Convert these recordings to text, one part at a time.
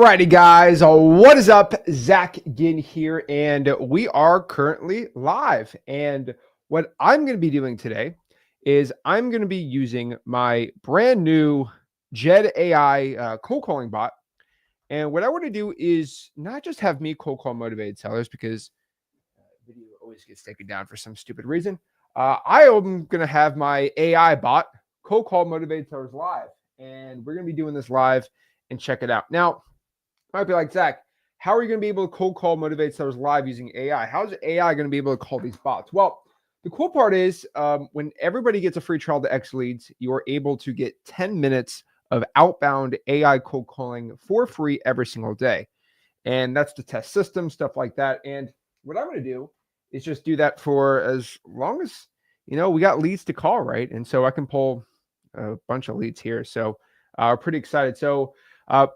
Alrighty, guys, what is up? Zach Ginn here, and we are currently live. And what I'm going to be doing today is I'm going to be using my brand new Jed AI cold calling bot. And what I want to do is not just have me cold call motivated sellers because video always gets taken down for some stupid reason. I am going to have my AI bot cold call motivated sellers live, and we're going to be doing this live and check it out. Now, might be like, Zach, how are you going to be able to cold call motivate sellers live using AI? How's AI going to be able to call these bots? Well, the cool part is when everybody gets a free trial to X Leads, you are able to get 10 minutes of outbound AI cold calling for free every single day. And that's to test systems, stuff like that. And what I'm going to do is just do that for as long as, we got leads to call, right? And so I can pull a bunch of leads here. So pretty excited. So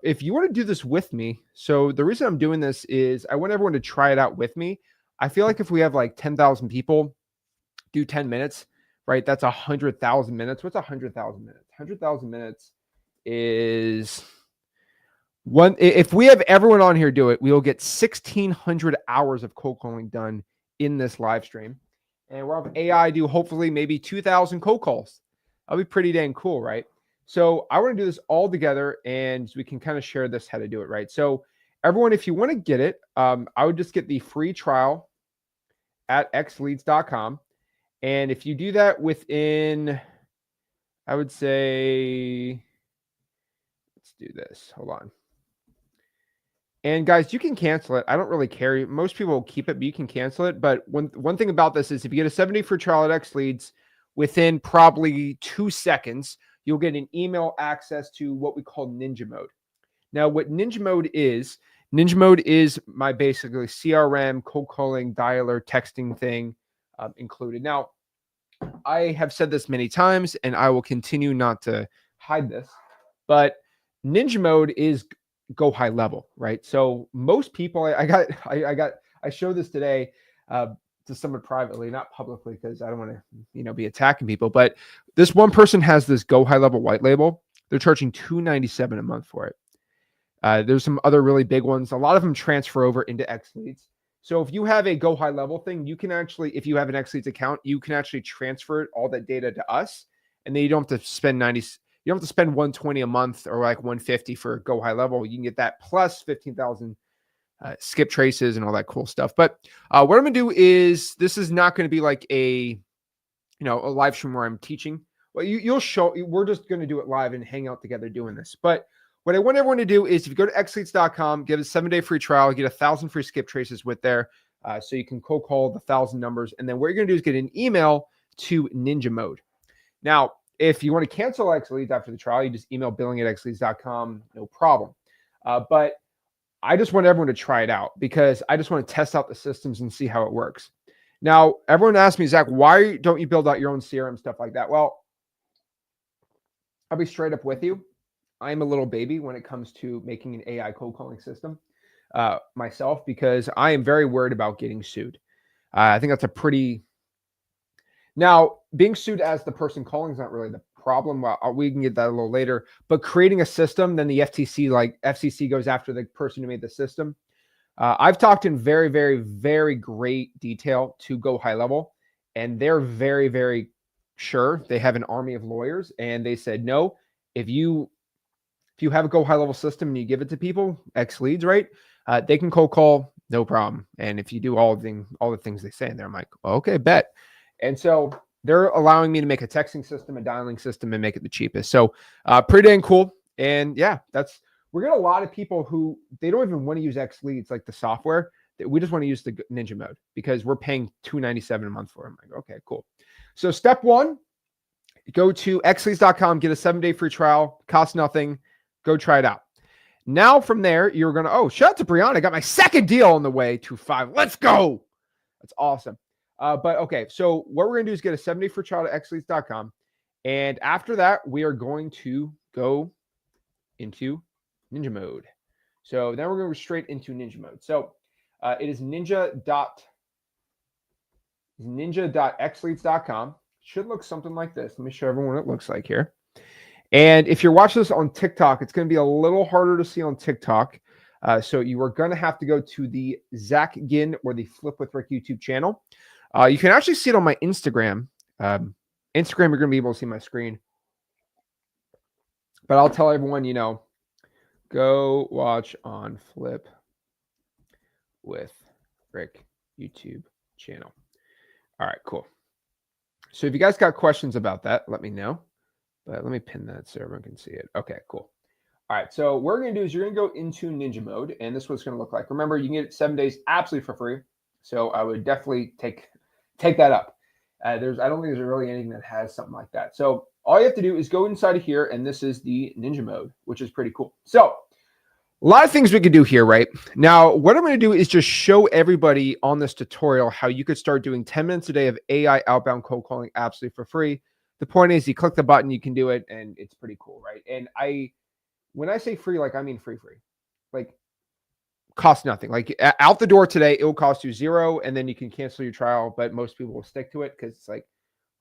if you want to do this with me, so the reason I'm doing this is I want everyone to try it out with me. I feel like if we have like 10,000 people do 10 minutes, right? That's 100,000 minutes. What's 100,000 minutes? 100,000 minutes is one. If we have everyone on here do it, we will get 1,600 hours of cold calling done in this live stream. And we'll have AI do hopefully maybe 2,000 cold calls. That'll be pretty dang cool, right? So I want to do this all together and we can kind of share this, how to do it, right? So everyone, if you want to get it, I would just get the free trial at xleads.com. And if you do that within, I would say, let's do this. Hold on. And guys, you can cancel it. I don't really care. Most people will keep it, but you can cancel it. But one thing about this is if you get a 7-day free trial at X Leads, within probably 2 seconds, you'll get an email access to what we call Ninja Mode. Now, what Ninja Mode is my basically CRM, cold calling, dialer, texting thing included. Now, I have said this many times, and I will continue not to hide this, but Ninja Mode is go high level, right? So most people, I showed this today to someone privately, not publicly, because I don't want to, be attacking people. But this one person has this Go High Level white label. They're charging $297 a month for it. There's some other really big ones. A lot of them transfer over into X Leads. So if you have a Go High Level thing, you can actually, if you have an X Leads account, you can actually transfer all that data to us, and then you don't have to spend you don't have to spend $120 a month or like $150 for Go High Level. You can get that plus 15,000. Skip traces and all that cool stuff. But what I'm gonna do is, this is not going to be like a live stream where I'm teaching. Well, we're just going to do it live and hang out together doing this. But what I want everyone to do is, if you go to xleads.com, give a 7-day free trial, get 1,000 free skip traces with there, so you can cold call the 1,000 numbers. And then what you're going to do is get an email to Ninja Mode. Now, if you want to cancel X Leads after the trial, you just email billing@xleads.com, no problem. But I just want everyone to try it out because I just want to test out the systems and see how it works. Now, everyone asks me, Zach, why don't you build out your own CRM, stuff like that? Well, I'll be straight up with you. I'm a little baby when it comes to making an AI cold calling system myself, because I am very worried about getting sued. I think that's a pretty... Now, being sued as the person calling is not really the problem. Well, we can get that a little later, but creating a system, then the FCC goes after the person who made the system. I've talked in very, very, very great detail to Go High Level, and they're very, very sure. They have an army of lawyers, and they said, no, if you have a Go High Level system and you give it to people, X Leads, right? They can cold call, no problem. And if you do all the things they say in there, I'm like, well, okay, bet. And so they're allowing me to make a texting system, a dialing system, and make it the cheapest. So pretty dang cool. And yeah, we're getting a lot of people who, they don't even want to use X Leads, like the software. We just want to use the Ninja Mode because we're paying $297 a month for it. I'm like, okay, cool. So step one, go to xleads.com, get a 7-day free trial, costs nothing. Go try it out. Now from there, you're going to, shout out to Brianna. I got my second deal on the way to 5. Let's go. That's awesome. But okay, so what we're going to do is get a 7-day free trial to xleads.com. And after that, we are going to go into Ninja Mode. So then we're going to go straight into Ninja Mode. So it is ninja.xleads.com. Should look something like this. Let me show everyone what it looks like here. And if you're watching this on TikTok, it's going to be a little harder to see on TikTok So you are going to have to go to the Zach Ginn or the Flip with Rick YouTube channel. You can actually see it on my Instagram. Instagram, you're going to be able to see my screen. But I'll tell everyone, go watch on Flip with Rick YouTube channel. All right, cool. So if you guys got questions about that, let me know. But let me pin that so everyone can see it. Okay, cool. All right, so what we're going to do is you're going to go into Ninja mode, and this is what it's going to look like. Remember, you can get it 7 days absolutely for free. So I would definitely take that up. I don't think there's really anything that has something like that. So all you have to do is go inside of here, and this is the Ninja mode, which is pretty cool. So a lot of things we could do here, right? Now, what I'm going to do is just show everybody on this tutorial how you could start doing 10 minutes a day of AI outbound cold calling absolutely for free. The point is you click the button, you can do it, and it's pretty cool, right? And when I say free, like I mean free. Like cost nothing. Like out the door today, it will cost you $0, and then you can cancel your trial, but most people will stick to it because it's like,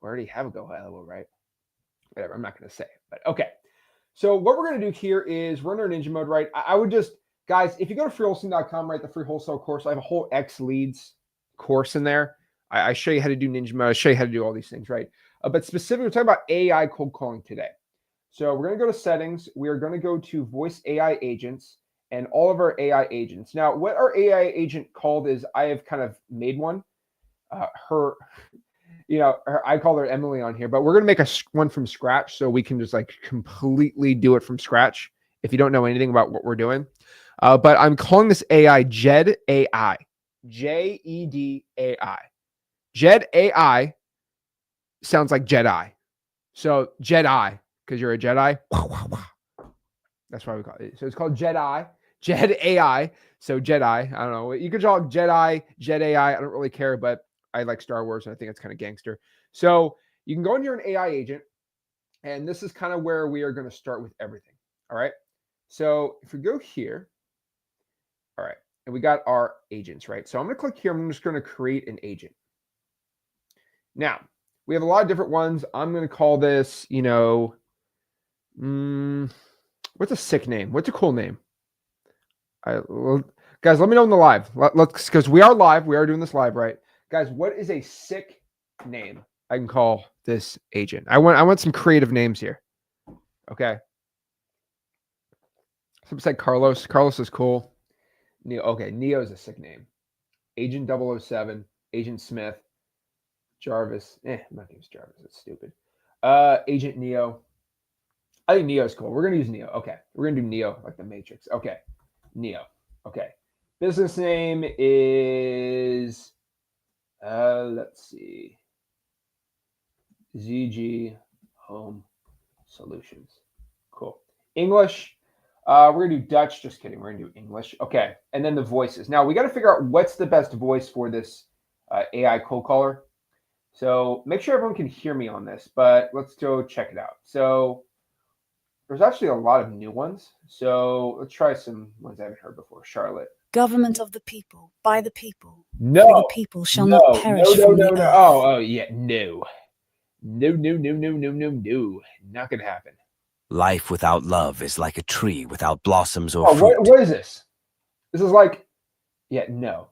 we already have a go level, right? Whatever, I'm not going to say, but okay. So what we're going to do here is we're under Ninja mode, right? I would just, guys, if you go to freewholesaling.com, right, the free wholesale course, I have a whole X leads course in there. I show you how to do Ninja mode. I show you how to do all these things, right? But specifically, we're talking about AI cold calling today. So we're going to go to settings. We are going to go to voice AI agents and all of our AI agents. Now, what our AI agent called is I have kind of made one. I call her Emily on here, but we're going to make one from scratch so we can just like completely do it from scratch if you don't know anything about what we're doing. But I'm calling this AI Jed AI. Jed AI. Jed AI sounds like Jedi. So Jedi, because you're a Jedi. That's why we call it. So it's called Jed AI. So Jedi. I don't know. You could call it Jedi, Jed AI. I don't really care, but I like Star Wars, and I think it's kind of gangster. So you can go into your AI agent, and this is kind of where we are going to start with everything. All right. So if we go here, all right, and we got our agents, right? So I'm going to click here. I'm just going to create an agent. Now, we have a lot of different ones. I'm going to call this, what's a sick name? What's a cool name? Guys, let me know in the live. Let's, because we are live. We are doing this live, right? Guys, what is a sick name I can call this agent? I want some creative names here. Okay. Something like Carlos. Carlos is cool. Neo. Okay, Neo is a sick name. Agent 007, Agent Smith, Jarvis. My name's Jarvis. It's stupid. Agent Neo. I think Neo is cool. We're gonna use Neo. Okay, we're gonna do Neo like the Matrix. Okay, Neo. Okay. Business name is. Let's see. ZG Home Solutions. Cool. English. We're gonna do Dutch. Just kidding. We're gonna do English. Okay. And then the voices. Now we got to figure out what's the best voice for this AI cold caller. So make sure everyone can hear me on this, but let's go check it out. So there's actually a lot of new ones. So let's try some ones I haven't heard before. Charlotte. Government of the people, by the people. No. For the people shall not perish from the earth. Oh, yeah. No. No. Not going to happen. Life without love is like a tree without blossoms or fruit. What is this? This is like, no.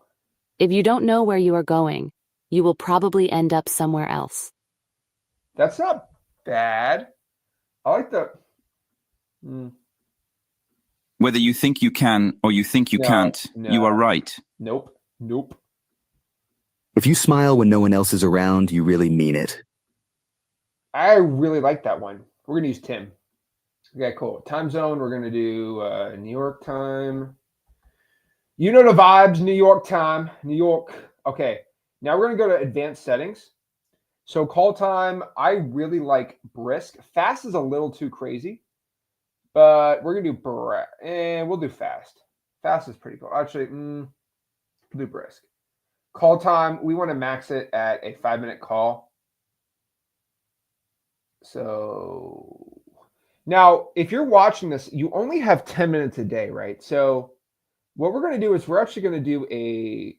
If you don't know where you are going, you will probably end up somewhere else. That's not bad. I like the... Whether you think you can or you think you can't, you are right. Nope. If you smile when no one else is around, you really mean it. I really like that one. We're going to use Tim. Okay, cool. Time zone, we're going to do New York time. You know the vibes, New York time. New York. Okay, now we're going to go to advanced settings. So call time, I really like brisk. Fast is a little too crazy, but we're going to do we'll do fast. Fast is pretty cool. Actually, we'll do brisk. Call time, we want to max it at a 5-minute call. So now, if you're watching this, you only have 10 minutes a day, right? So what we're going to do is we're actually going to do a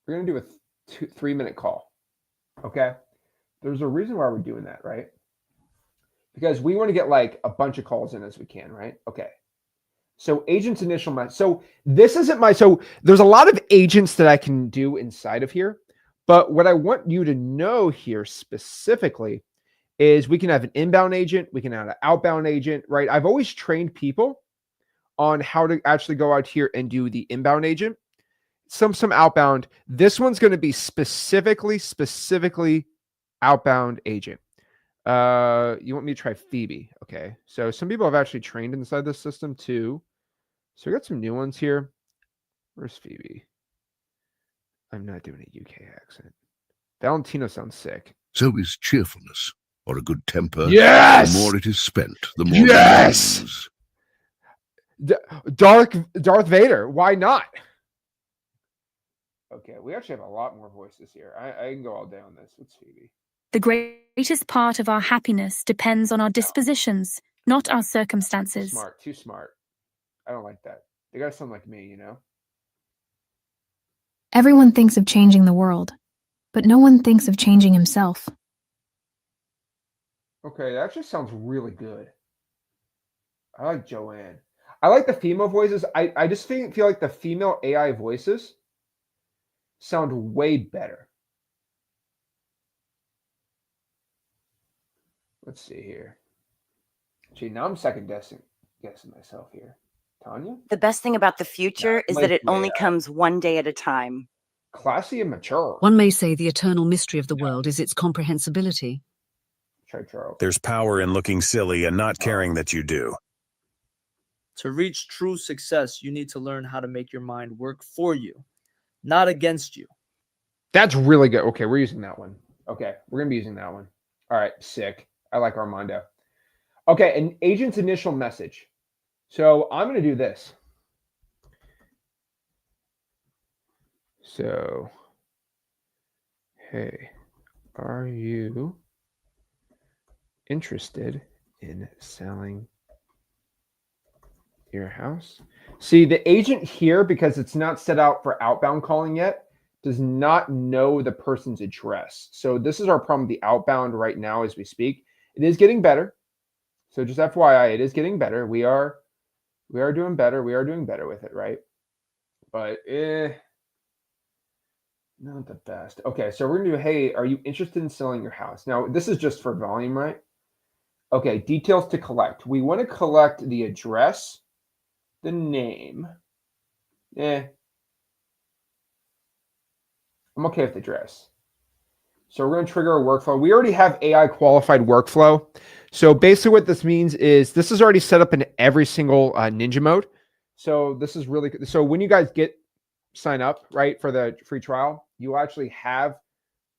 3-minute call. Okay. There's a reason why we're doing that, right? Because we want to get like a bunch of calls in as we can, right? Okay. So agent's initial message. So this isn't my, so there's a lot of agents that I can do inside of here. But what I want you to know here specifically is we can have an inbound agent. We can have an outbound agent, right? I've always trained people on how to actually go out here and do the inbound agent. Some outbound. This one's going to be specifically outbound agent. You want me to try Phoebe? Okay. So some people have actually trained inside this system too. So we got some new ones here. Where's Phoebe? I'm not doing a UK accent. Valentino sounds sick. So is cheerfulness or a good temper. Yes. The more it is spent, the more yes. it lose. Darth Vader. Why not? Okay, we actually have a lot more voices here. I can go all day on this. What's Phoebe? The greatest part of our happiness depends on our dispositions, not our circumstances. Smart, too smart. I don't like that. They gotta sound like me, you know? Everyone thinks of changing the world, but no one thinks of changing himself. Okay, that actually sounds really good. I like Joanne. I like the female voices. I just feel like the female AI voices sound way better. Let's see here. Gee, now I'm second guessing myself here. Tanya? The best thing about the future is that it only comes one day at a time. Classy and mature. One may say the eternal mystery of the world is its comprehensibility. Try Charles. There's power in looking silly and not caring that you do. To reach true success, you need to learn how to make your mind work for you, not against you. That's really good. Okay, we're using that one. Okay, we're going to be using that one. All right, sick. I like Armando. Okay, an agent's initial message. So I'm going to do this. So, hey, are you interested in selling your house? See, the agent here, because it's not set out for outbound calling yet, does not know the person's address. So this is our problem with the outbound right now as we speak. It is getting better. So just FYI, it is getting better. We are doing better. We are doing better with it, right? But not the best. Okay, so we're gonna do, hey, are you interested in selling your house? Now, this is just for volume, right? Okay, details to collect. We want to collect the address, the name. I'm okay with the address. So we're going to trigger a workflow. We already have AI qualified workflow. So basically what this means is this is already set up in every single Ninja mode. So this is really good. So when you guys sign up, right, for the free trial, you actually have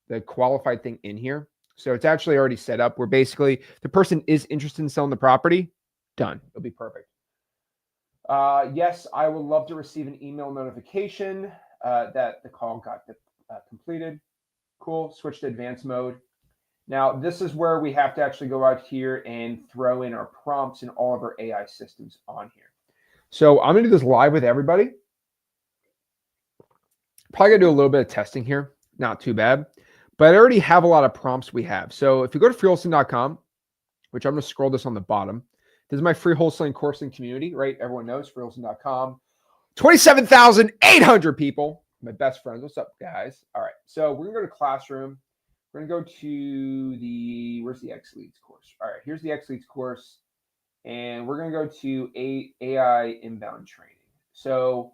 the qualified thing in here. So it's actually already set up where basically the person is interested in selling the property. Done. It'll be perfect. Yes, I would love to receive an email notification that the call got completed. Cool. Switch to advanced mode. Now, this is where we have to actually go out here and throw in our prompts and all of our AI systems on here. So I'm going to do this live with everybody. Probably going to do a little bit of testing here. Not too bad. But I already have a lot of prompts we have. So if you go to freewholesaling.com, which I'm going to scroll this on the bottom, this is my free wholesaling coursing community, right? Everyone knows freewholesaling.com. 27,800 people. My best friends. What's up, guys? All right. So we're going to go to classroom. We're going to go to where's the X Leads course? All right. Here's the X Leads course. And we're going to go to AI inbound training. So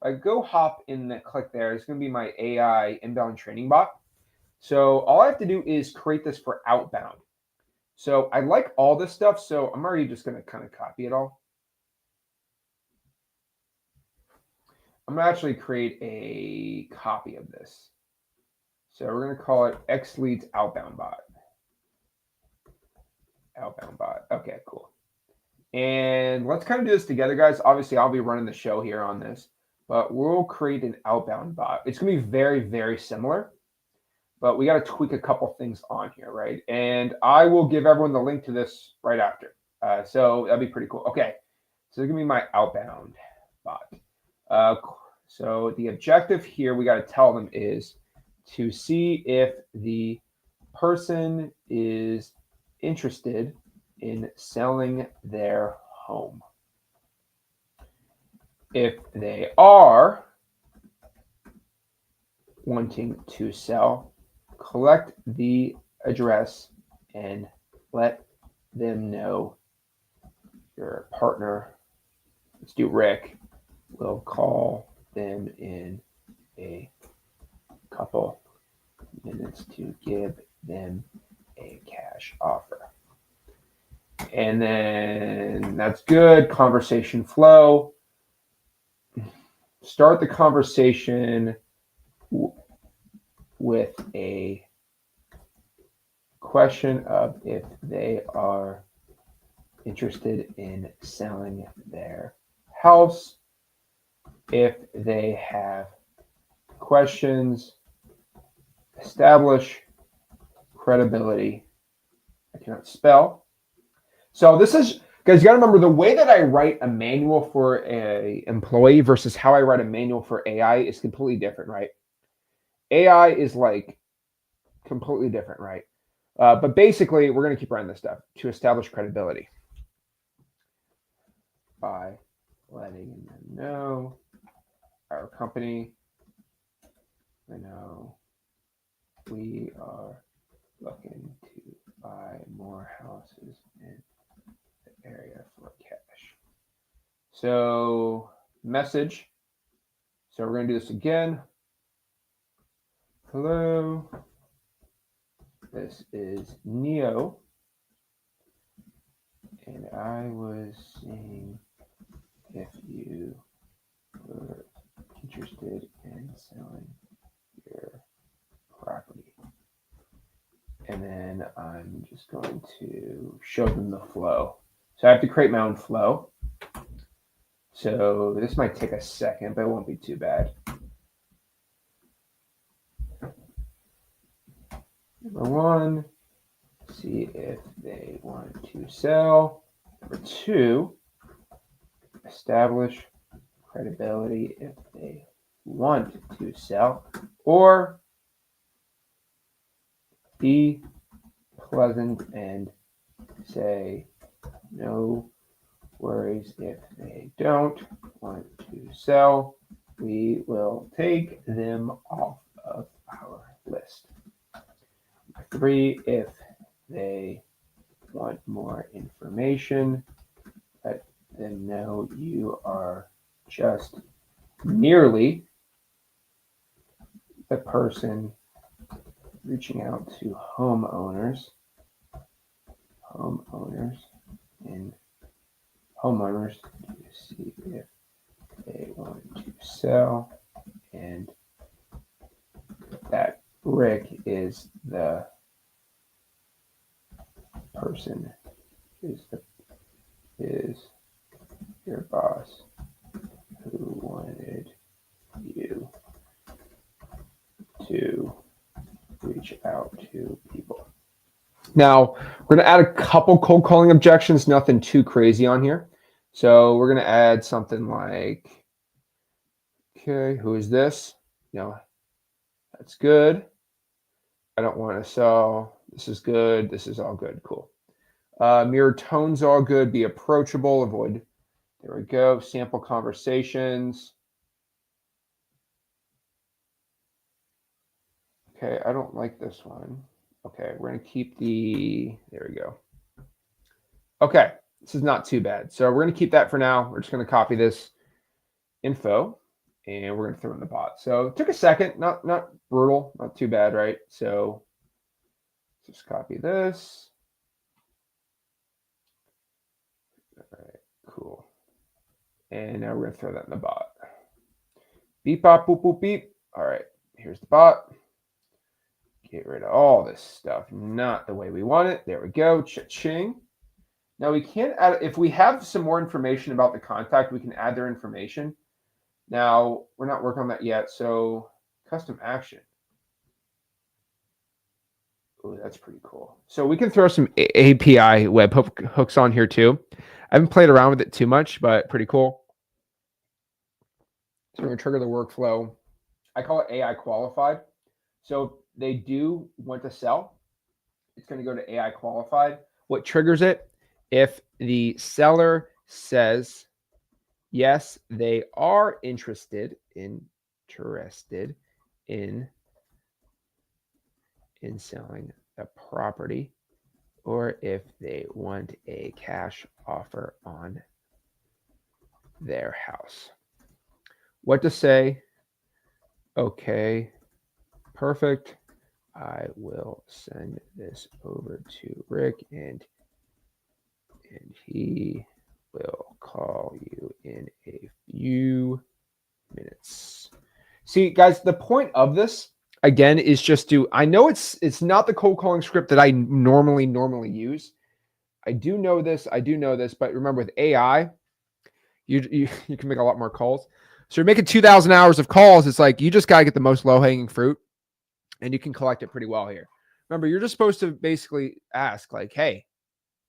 if I go hop in the click there, it's going to be my AI inbound training bot. So all I have to do is create this for outbound. So I like all this stuff. So I'm already just going to kind of copy it all. I'm going to actually create a copy of this. So we're going to call it X Leads Outbound Bot. Outbound Bot. Okay, cool. And let's kind of do this together, guys. Obviously, I'll be running the show here on this, but we'll create an outbound bot. It's going to be very, very similar, but we got to tweak a couple things on here, right? And I will give everyone the link to this right after. So that'd be pretty cool. Okay, so it's going to be my outbound bot. So the objective here we got to tell them is to see if the person is interested in selling their home. If they are wanting to sell, collect the address and let them know your partner, let's do Rick, will call them in a couple minutes to give them a cash offer. And then that's good. Conversation flow. Start the conversation with a question of if they are interested in selling their house. If they have questions, establish credibility. I cannot spell. So this is, guys, you got to remember the way that I write a manual for an employee versus how I write a manual for AI is completely different, right? AI is like completely different, right? But basically, we're going to keep writing this stuff to establish credibility by letting them know our company. I know we are looking to buy more houses in the area for cash. So message. So we're going to do this again. Hello. This is Neo. And I was seeing if you were interested in selling your property. And then I'm just going to show them the flow. So I have to create my own flow. So this might take a second, but it won't be too bad. Number one, see if they want to sell. Number two, establish credibility if they want to sell. Or be pleasant and say no worries if they don't want to sell. We will take them off of our list. Number three, if they want more information, let them know you are just merely the person reaching out to homeowners and homeowners to see if they want to sell, and that Rick is the person, is your boss who wanted you to reach out to people. Now, we're going to add a couple cold calling objections, nothing too crazy on here. So we're going to add something like, okay, who is this? No, that's good. I don't want to sell. This is good. This is all good. Cool. Mirror tone's all good. Be approachable. Avoid. There we go. Sample conversations. Okay, I don't like this one. Okay, we're going to keep the, there we go. Okay, this is not too bad. So we're going to keep that for now. We're just going to copy this info and we're going to throw in the bot. So it took a second, not brutal, not too bad, right? So just copy this. All right, cool. And now we're going to throw that in the bot. Beep, bop, boop, boop, beep. All right, here's the bot. Get rid of all this stuff. Not the way we want it. There we go. Cha-ching. Now we can't add, if we have some more information about the contact, we can add their information. Now we're not working on that yet. So custom action. Oh, that's pretty cool. So we can throw some API web hooks on here too. I haven't played around with it too much, but pretty cool. So we're going to trigger the workflow. I call it AI qualified. So they do want to sell. It's going to go to AI qualified. What triggers it? If the seller says yes, they are interested in selling the property, or if they want a cash offer on their house. What to say? Okay, perfect. I will send this over to Rick, and he will call you in a few minutes. See, guys, the point of this again is just to, I know it's not the cold calling script that I normally use. I do know this, but remember with AI, you can make a lot more calls. So you're making 2,000 hours of calls. It's like you just got to get the most low hanging fruit, and you can collect it pretty well here. Remember, you're just supposed to basically ask like, hey,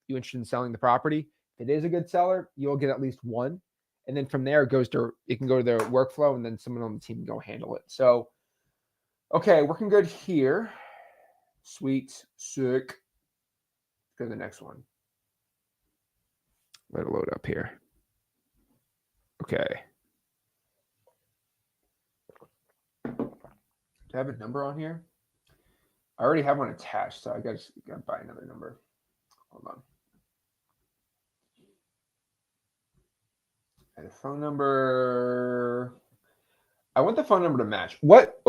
you interested in selling the property? If it is a good seller, you'll get at least one. And then from there, it can go to their workflow, and then someone on the team can go handle it. So, okay, working good here. Sweet, sick. Go to the next one. Let it load up here. Okay. Do I have a number on here? I already have one attached, so I gotta buy another number. Hold on. And a phone number. I want the phone number to match. What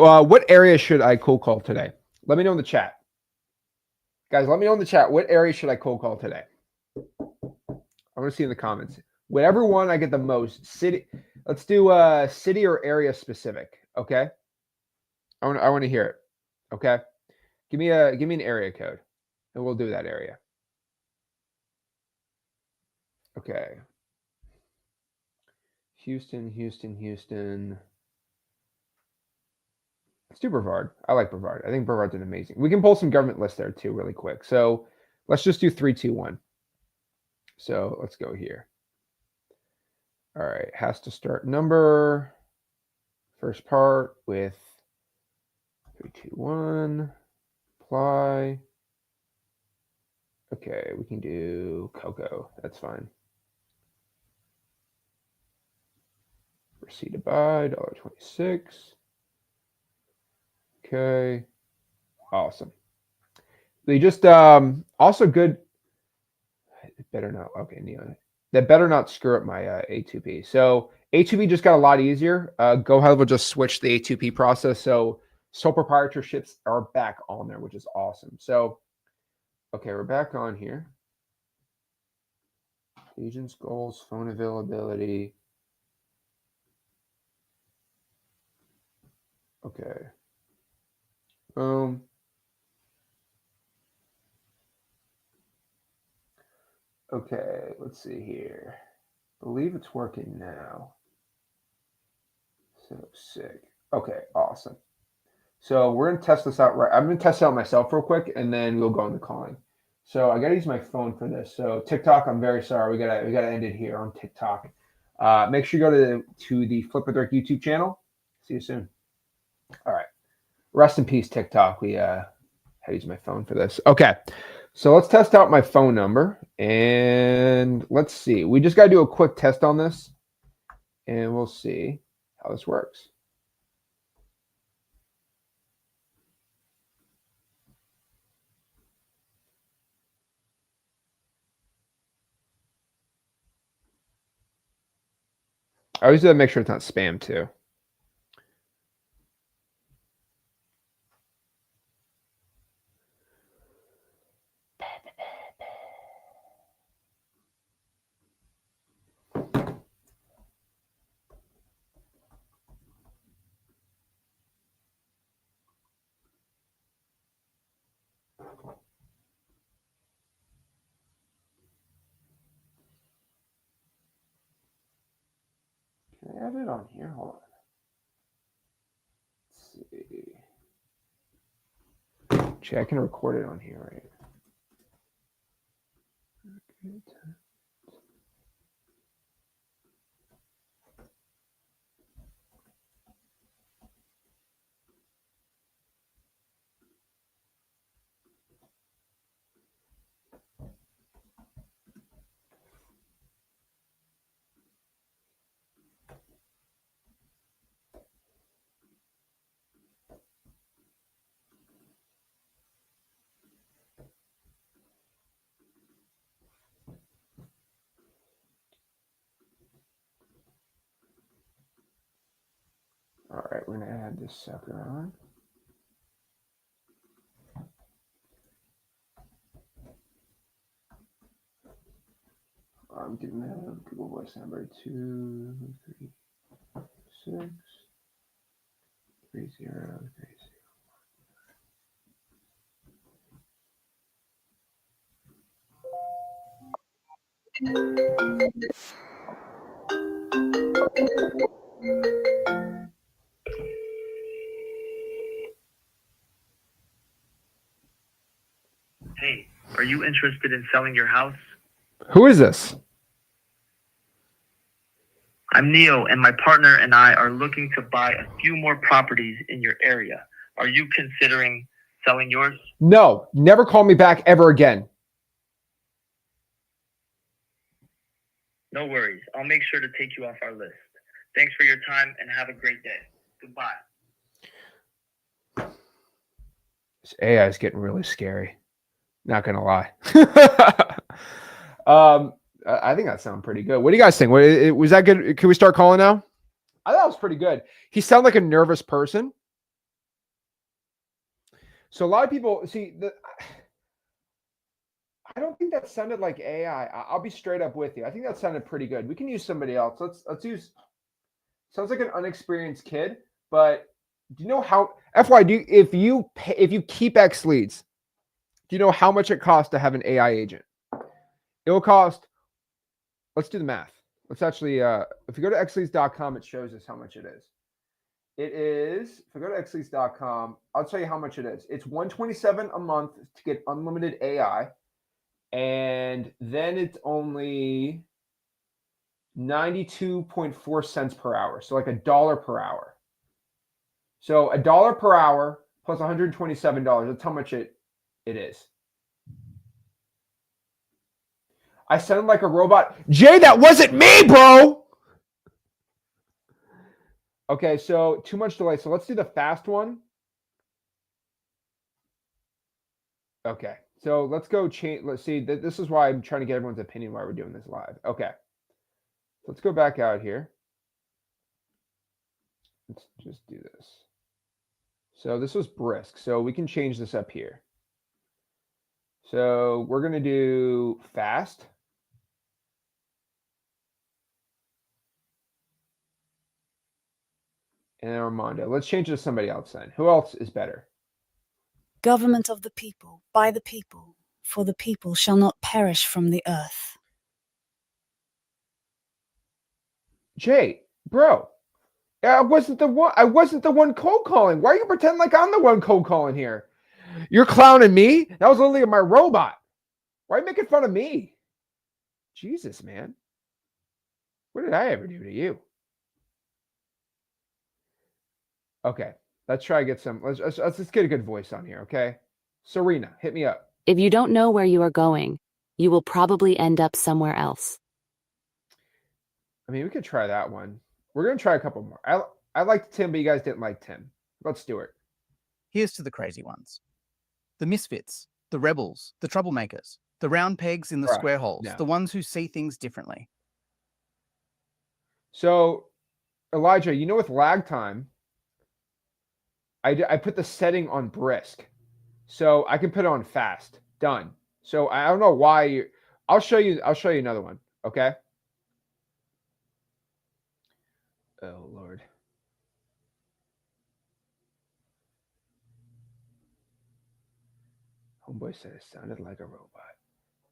area should I cold call today? Let me know in the chat. Guys, let me know in the chat. What area should I cold call today? I want to see in the comments. Whatever one I get the most. City. Let's do city or area specific. Okay. I want to hear it. Okay. Give me an area code, and we'll do that area. Okay. Houston. Let's do Brevard. I like Brevard. I think Brevard's an amazing. We can pull some government lists there too really quick. So let's just do 3, 2, 1. So let's go here. All right. Has to start number. First part with 3, 2, 1. Apply. Okay. We can do Coco. That's fine. Proceed to buy, $1.26. Okay. Awesome. They just also good. It better not. Okay, Neon. That better not screw up my A2P. So A2P just got a lot easier. Go High Level just switched the A2P process. So sole proprietorships are back on there, which is awesome. So, okay, we're back on here. Agents, goals, phone availability. Okay. Okay, let's see here. I believe it's working now. So sick. Okay, awesome. So we're gonna test this out. Right, I'm gonna test it out myself real quick, and then we'll go into calling. So I gotta use my phone for this. So TikTok, I'm very sorry. We gotta end it here on TikTok. Make sure you go to the Flip with Rick YouTube channel. See you soon. All right. Rest in peace, TikTok. I had to use my phone for this. Okay. So let's test out my phone number, and let's see. We just got to do a quick test on this, and we'll see how this works. I always do that to make sure it's not spam too. Can I add it on here? Hold on. Let's see. Actually, I can record it on here, right? All right, we're going to add this sucker on. I'm giving that Google Voice number 236 3030. Hey, are you interested in selling your house? Who is this? I'm Neo, and my partner and I are looking to buy a few more properties in your area. Are you considering selling yours? No, never call me back ever again. No worries. I'll make sure to take you off our list. Thanks for your time and have a great day. Goodbye. This AI is getting really scary. Not gonna lie. I think that sounded pretty good. What do you guys think? Was that good? Can we start calling now? I thought it was pretty good. He sounded like a nervous person. So a lot of people see the. I don't think that sounded like AI. I'll be straight up with you. I think that sounded pretty good. We can use somebody else. Let's use. Sounds like an unexperienced kid, but do you know how if you keep X leads, do you know how much it costs to have an AI agent? It will cost. Let's do the math. Let's actually. If you go to xleads.com, it shows us how much it is. It is. If I go to xleads.com, I'll tell you how much it is. It's $127 a month to get unlimited AI. And then it's only 92.4 cents per hour. So like $1 per hour. So $1 per hour plus $127. That's how much it is. I sound like a robot. Jay, that wasn't me, bro. Okay, so too much delay. So let's do the fast one. Okay. So let's go change. Let's see. This is why I'm trying to get everyone's opinion while we're doing this live. Okay. Let's go back out here. Let's just do this. So this was brisk. So we can change this up here. So we're going to do fast. And then Armando. Let's change it to somebody else then. Who else is better? Government of the people, by the people, for the people shall not perish from the earth. Jay, bro, I wasn't the one cold calling. Why are you pretending like I'm the one cold calling here? You're clowning me? That was literally my robot. Why are you making fun of me? Jesus, man. What did I ever do to you? Okay, let's try to get some. Let's just get a good voice on here, okay? Serena, hit me up. If you don't know where you are going, you will probably end up somewhere else. I mean, we could try that one. We're going to try a couple more. I liked Tim, but you guys didn't like Tim. Let's do it. Here's to the crazy ones. The misfits, the rebels, the troublemakers, the round pegs in the square holes, the ones who see things differently. So, Elijah, you know with lag time, I put the setting on brisk. So I can put it on fast. Done. So I don't know why I'll show you another one. Okay. Oh Lord. Homeboy said it sounded like a robot.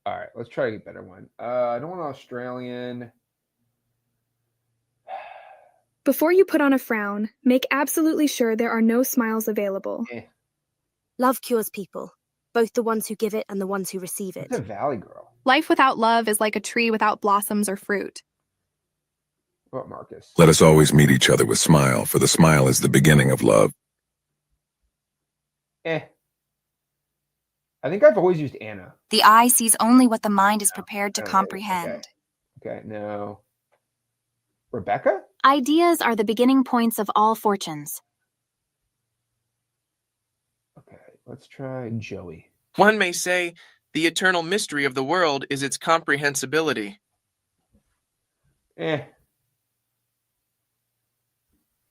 All right, let's try to get a better one. I don't want an Australian. Before you put on a frown, make absolutely sure there are no smiles available. Love cures people, both the ones who give it and the ones who receive it. It's a Valley Girl. Life without love is like a tree without blossoms or fruit. What, Marcus? Let us always meet each other with smile, for the smile is the beginning of love. I think I've always used Anna. The eye sees only what the mind is prepared to comprehend. Okay, no. Rebecca? Ideas are the beginning points of all fortunes. Okay, let's try Joey. One may say the eternal mystery of the world is its comprehensibility.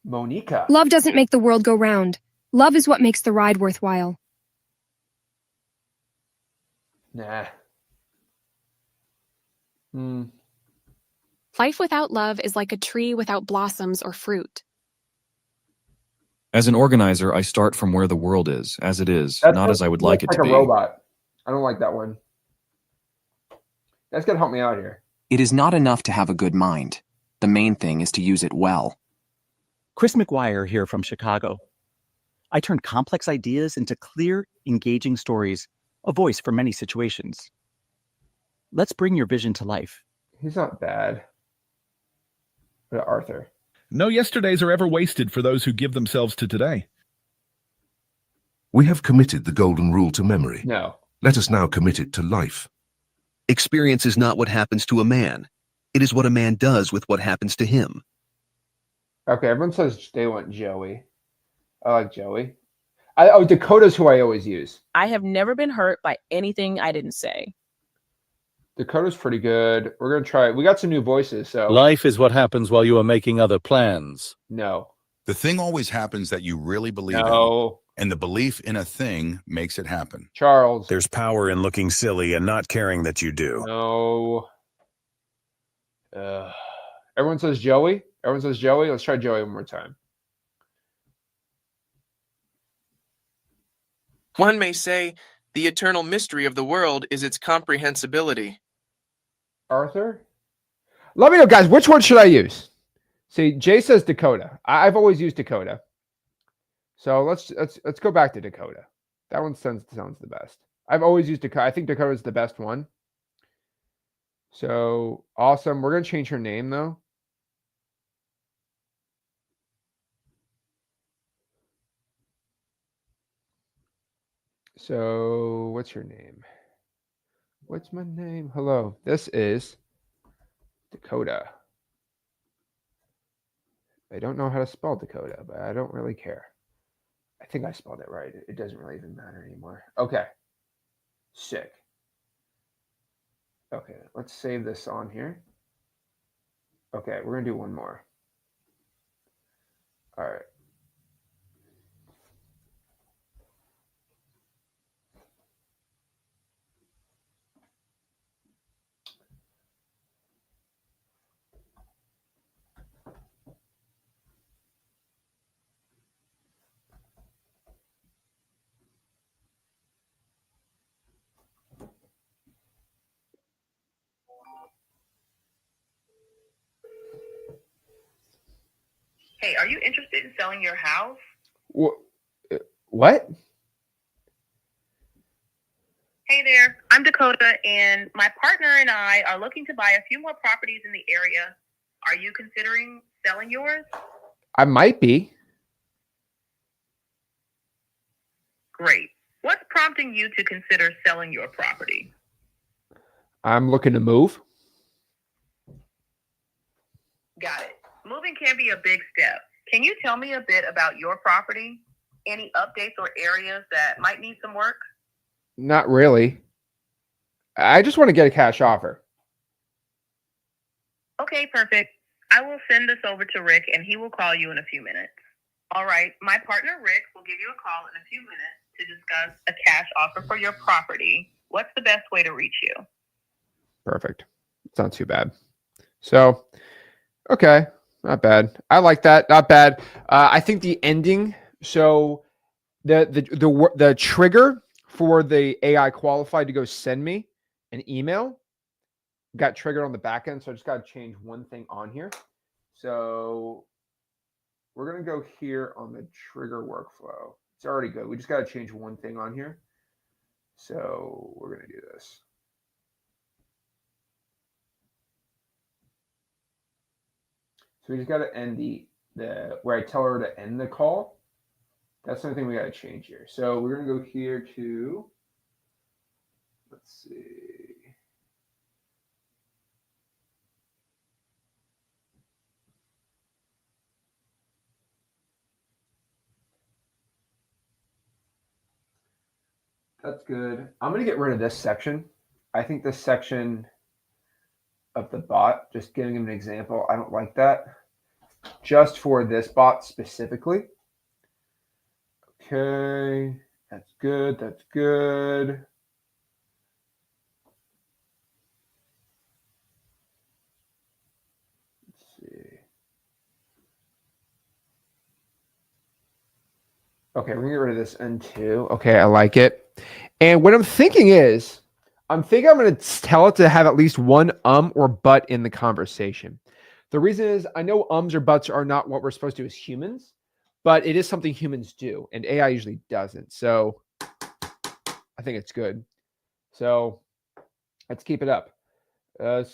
Monica. Love doesn't make the world go round. Love is what makes the ride worthwhile. Nah. Life without love is like a tree without blossoms or fruit. As an organizer, I start from where the world is, as it is, not as I would like it to be. Like a robot. I don't like that one. That's gonna help me out here. It is not enough to have a good mind. The main thing is to use it well. Chris McGuire here from Chicago. I turn complex ideas into clear, engaging stories, a voice for many situations. Let's bring your vision to life. He's not bad. But Arthur. No yesterdays are ever wasted for those who give themselves to today. We have committed the golden rule to memory. No. Let us now commit it to life. Experience is not what happens to a man. It is what a man does with what happens to him. Okay, everyone says they want Joey. I like Joey. Oh, Dakota's who I always use. I have never been hurt by anything I didn't say. Dakota's pretty good. We're going to try it. We got some new voices, so. Life is what happens while you are making other plans. No. The thing always happens that you really believe in. And the belief in a thing makes it happen. Charles. There's power in looking silly and not caring that you do. No. Everyone says Joey. Everyone says Joey. Let's try Joey one more time. One may say the eternal mystery of the world is its comprehensibility. Arthur? Let me know, guys. Which one should I use? See, Jay says Dakota. I've always used Dakota. So let's go back to Dakota. That one sounds the best. I've always used Dakota. I think Dakota is the best one. So awesome. We're gonna change her name though. So what's your name? What's my name? Hello. This is Dakota. I don't know how to spell Dakota, but I don't really care. I think I spelled it right. It doesn't really even matter anymore. Okay. Sick. Okay, let's save this on here. Okay, we're going to do one more. All right. Hey, are you interested in selling your house? What? Hey there, I'm Dakota, and my partner and I are looking to buy a few more properties in the area. Are you considering selling yours? I might be. Great. What's prompting you to consider selling your property? I'm looking to move. Got it. Moving can be a big step. Can you tell me a bit about your property? Any updates or areas that might need some work? Not really. I just want to get a cash offer. Okay, perfect. I will send this over to Rick, and he will call you in a few minutes. All right. My partner, Rick, will give you a call in a few minutes to discuss a cash offer for your property. What's the best way to reach you? Perfect. It's not too bad. So, okay. Not bad. I like that. Not bad. I think the ending. So the trigger for the AI qualified to go send me an email got triggered on the back end. So I just got to change one thing on here. So we're going to go here on the trigger workflow. It's already good. We just got to change one thing on here. So we're going to do this. So we just got to end the where I tell her to end the call. That's the only thing we got to change here. So we're going to go here to, let's see. That's good. I'm going to get rid of this section. I think this section of the bot, just giving him an example, I don't like that. just for this bot specifically. Okay, that's good. That's good. Let's see. Okay, we're gonna get rid of this N2. Okay, I like it. And what I'm thinking is, I'm gonna tell it to have at least one or but in the conversation. The reason is I know ums or buts are not what we're supposed to do as humans, but it is something humans do, and AI usually doesn't. So I think it's good. So let's keep it up. I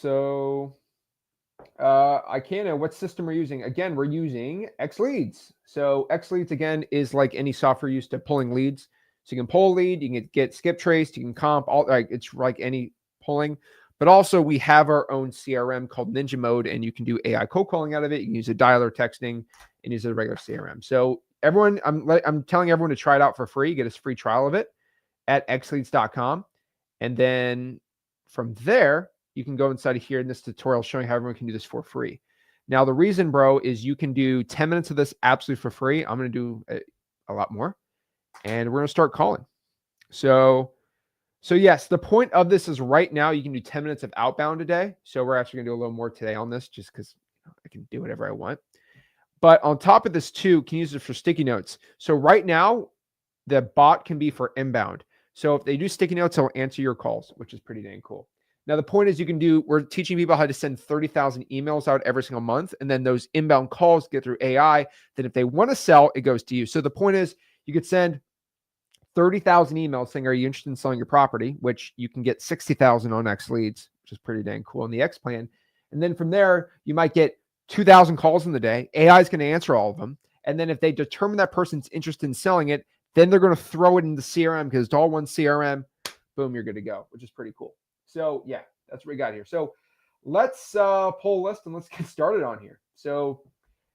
can't know what system we're using. Again, we're using XLeads. So XLeads, again, is like any software used to pulling leads. So you can pull a lead, you can get skip traced, you can comp, all like it's like any pulling. But also we have our own CRM called Ninja Mode, and you can do AI cold calling out of it. You can use a dialer texting and use a regular CRM. So everyone, I'm telling everyone to try it out for free. Get a free trial of it at xleads.com. And then from there, you can go inside of here in this tutorial showing how everyone can do this for free. Now, the reason, bro, is you can do 10 minutes of this absolutely for free. I'm going to do a lot more, and we're going to start calling. So yes, the point of this is right now you can do 10 minutes of outbound a day. So we're actually going to do a little more today on this just because I can do whatever I want. But on top of this too, you can use it for sticky notes. So right now, the bot can be for inbound. So if they do sticky notes, it'll answer your calls, which is pretty dang cool. Now, the point is we're teaching people how to send 30,000 emails out every single month. And then those inbound calls get through AI. Then if they want to sell, it goes to you. So the point is you could send 30,000 emails saying, are you interested in selling your property? Which you can get 60,000 on X Leads, which is pretty dang cool in the X plan. And then from there, you might get 2,000 calls in the day. AI is going to answer all of them. And then if they determine that person's interested in selling it, then they're going to throw it into CRM because it's all one CRM. Boom, you're good to go, which is pretty cool. So yeah, that's what we got here. So let's pull a list and let's get started on here. So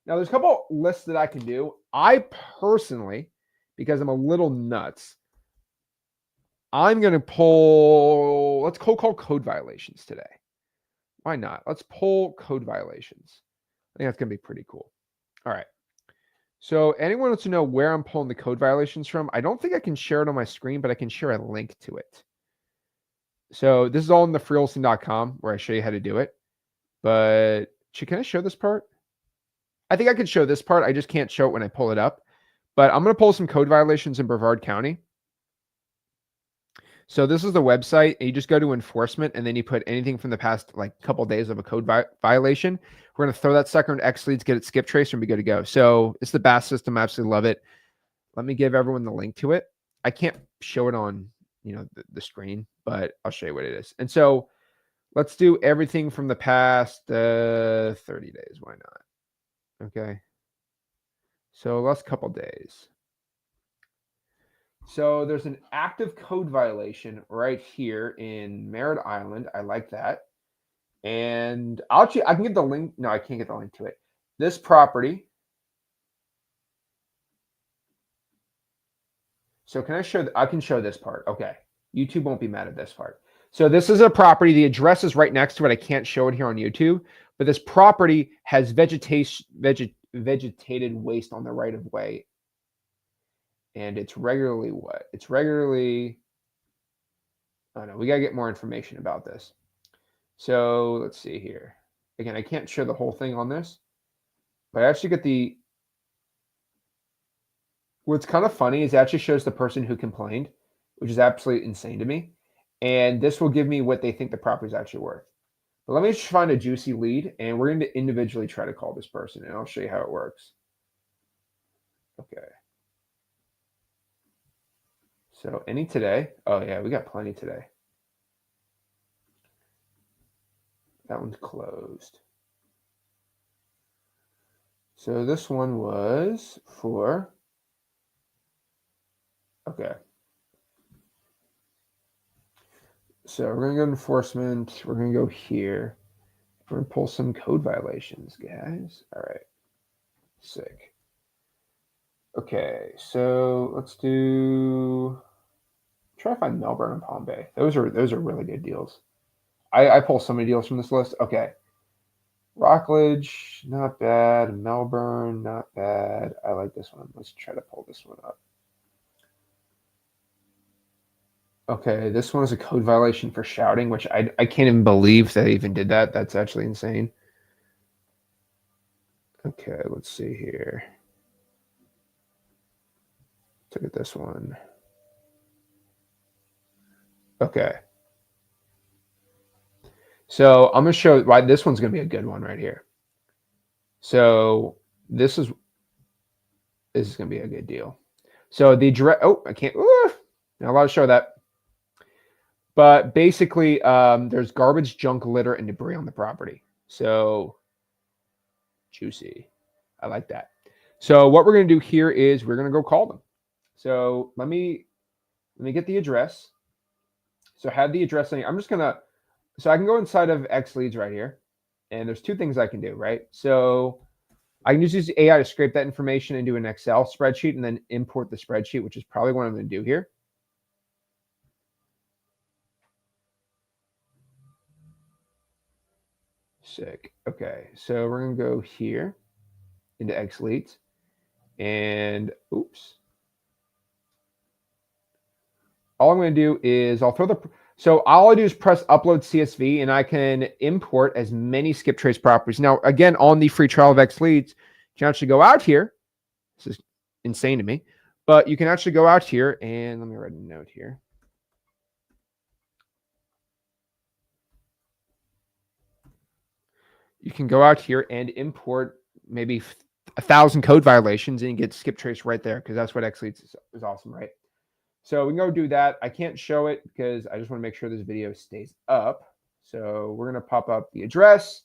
now there's a couple lists that I can do. I personally, because I'm a little nuts, I'm going to pull, let's cold call code violations today. Why not? Let's pull code violations. I think that's going to be pretty cool. All right. So anyone wants to know where I'm pulling the code violations from? I don't think I can share it on my screen, but I can share a link to it. So this is all in the freewholesaling.com where I show you how to do it. But can I show this part? I think I could show this part. I just can't show it when I pull it up. But I'm going to pull some code violations in Brevard County. So this is the website. And you just go to enforcement, and then you put anything from the past like couple of days of a code violation. We're going to throw that sucker into XLeads, get it skip traced, and be good to go. So it's the BAS system. I absolutely love it. Let me give everyone the link to it. I can't show it on the screen, but I'll show you what it is. And so let's do everything from the past 30 days. Why not? Okay. So last couple days. So there's an active code violation right here in Merritt Island. I like that. And I can get the link. No, I can't get the link to it. This property. So can I show? I can show this part. Okay. YouTube won't be mad at this part. So this is a property. The address is right next to it. I can't show it here on YouTube, but this property has vegetated waste on the right of way. And it's regularly what? It's regularly, oh no, we got to get more information about this. So let's see here. Again, I can't show the whole thing on this, but I actually get what's kind of funny is it actually shows the person who complained, which is absolutely insane to me. And this will give me what they think the property is actually worth. But let me just find a juicy lead, and we're going to individually try to call this person, and I'll show you how it works. Okay. So any today? Oh yeah, we got plenty today. That one's closed. So this one was for, okay. So we're going to go enforcement. We're going to go here. We're going to pull some code violations, guys. All right. Sick. Okay, so let's try to find Melbourne and Palm Bay. Those are really good deals. I pull so many deals from this list. Okay. Rockledge, not bad. Melbourne, not bad. I like this one. Let's try to pull this one up. Okay, this one is a code violation for shouting, which I can't even believe they even did that. That's actually insane. Okay, let's see here. Look at this one. Okay. So I'm going to show why this one's going to be a good one right here. So this is going to be a good deal. So the address, oh, I can't, not allowed to show that. But basically, there's garbage, junk, litter, and debris on the property. So juicy. I like that. So what we're going to do here is we're going to go call them. So let me get the address. So have the address. I'm just going to, so I can go inside of X Leads right here. And there's two things I can do, right? So I can just use AI to scrape that information into an Excel spreadsheet and then import the spreadsheet, which is probably what I'm going to do here. Sick. Okay, so we're going to go here into X Leads. And oops. All I'm going to do is I'll throw the, so all I do is press upload CSV and I can import as many skip trace properties. Now, again, on the free trial of X Leads, you can actually go out here. This is insane to me, but you can actually go out here and let me write a note here. You can go out here and import maybe 1,000 code violations and you get skip trace right there because that's what X Leads is awesome, right? So we can go do that. I can't show it because I just want to make sure this video stays up. So we're going to pop up the address.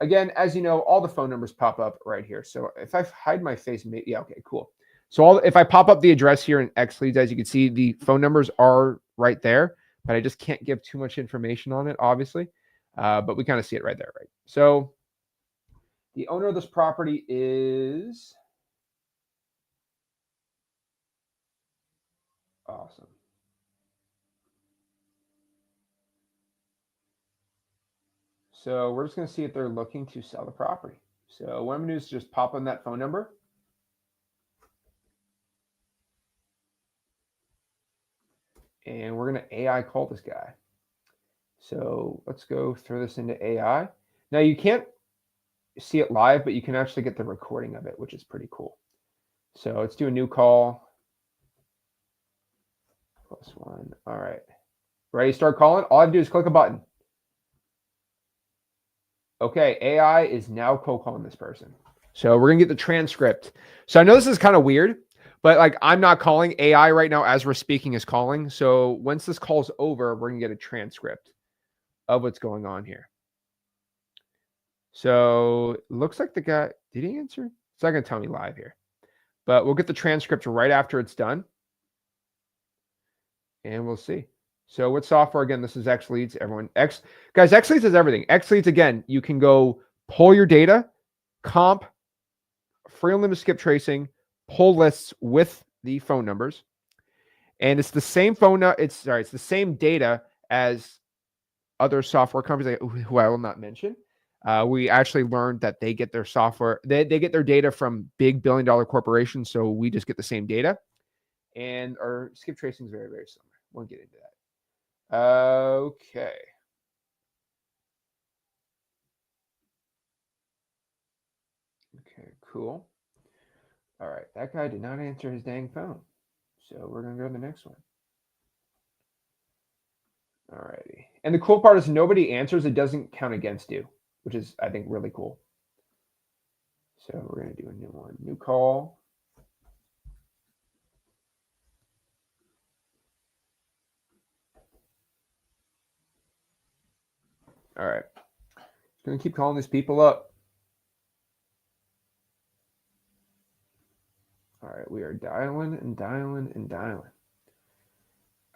Again, as you know, all the phone numbers pop up right here. So if I hide my face, yeah, okay, cool. So if I pop up the address here in X Leads, as you can see, the phone numbers are right there, but I just can't give too much information on it, obviously. But we kind of see it right there, right? So the owner of this property is awesome. So we're just going to see if they're looking to sell the property. So what I'm going to do is just pop on that phone number. And we're going to AI call this guy. So let's go throw this into AI. Now you can't see it live, but you can actually get the recording of it, which is pretty cool. So let's do a new call. +1. All right. Ready to start calling? All I have to do is click a button. Okay, AI is now cold calling this person. So we're going to get the transcript. So I know this is kind of weird, but like I'm not calling. AI right now as we're speaking is calling. So once this call's over, we're going to get a transcript of what's going on here. So it looks like the guy, did he answer? It's not going to tell me live here, but we'll get the transcript right after it's done. And we'll see. So what software, again, this is X Leads, everyone. X Leads is everything. X Leads, again, you can go pull your data, comp, free unlimited skip tracing, pull lists with the phone numbers. And it's the same it's the same data as other software companies who I will not mention. We actually learned that they get their software, they get their data from big billion-dollar corporations. So we just get the same data. And our skip tracing is very, very similar. Won't get into that. Okay. Okay, cool. All right, that guy did not answer his dang phone. So we're going to go to the next one. All righty. And the cool part is nobody answers. It doesn't count against you, which is, I think, really cool. So we're going to do a new one. New call. All right. Going to keep calling these people up. All right, we are dialing and dialing and dialing.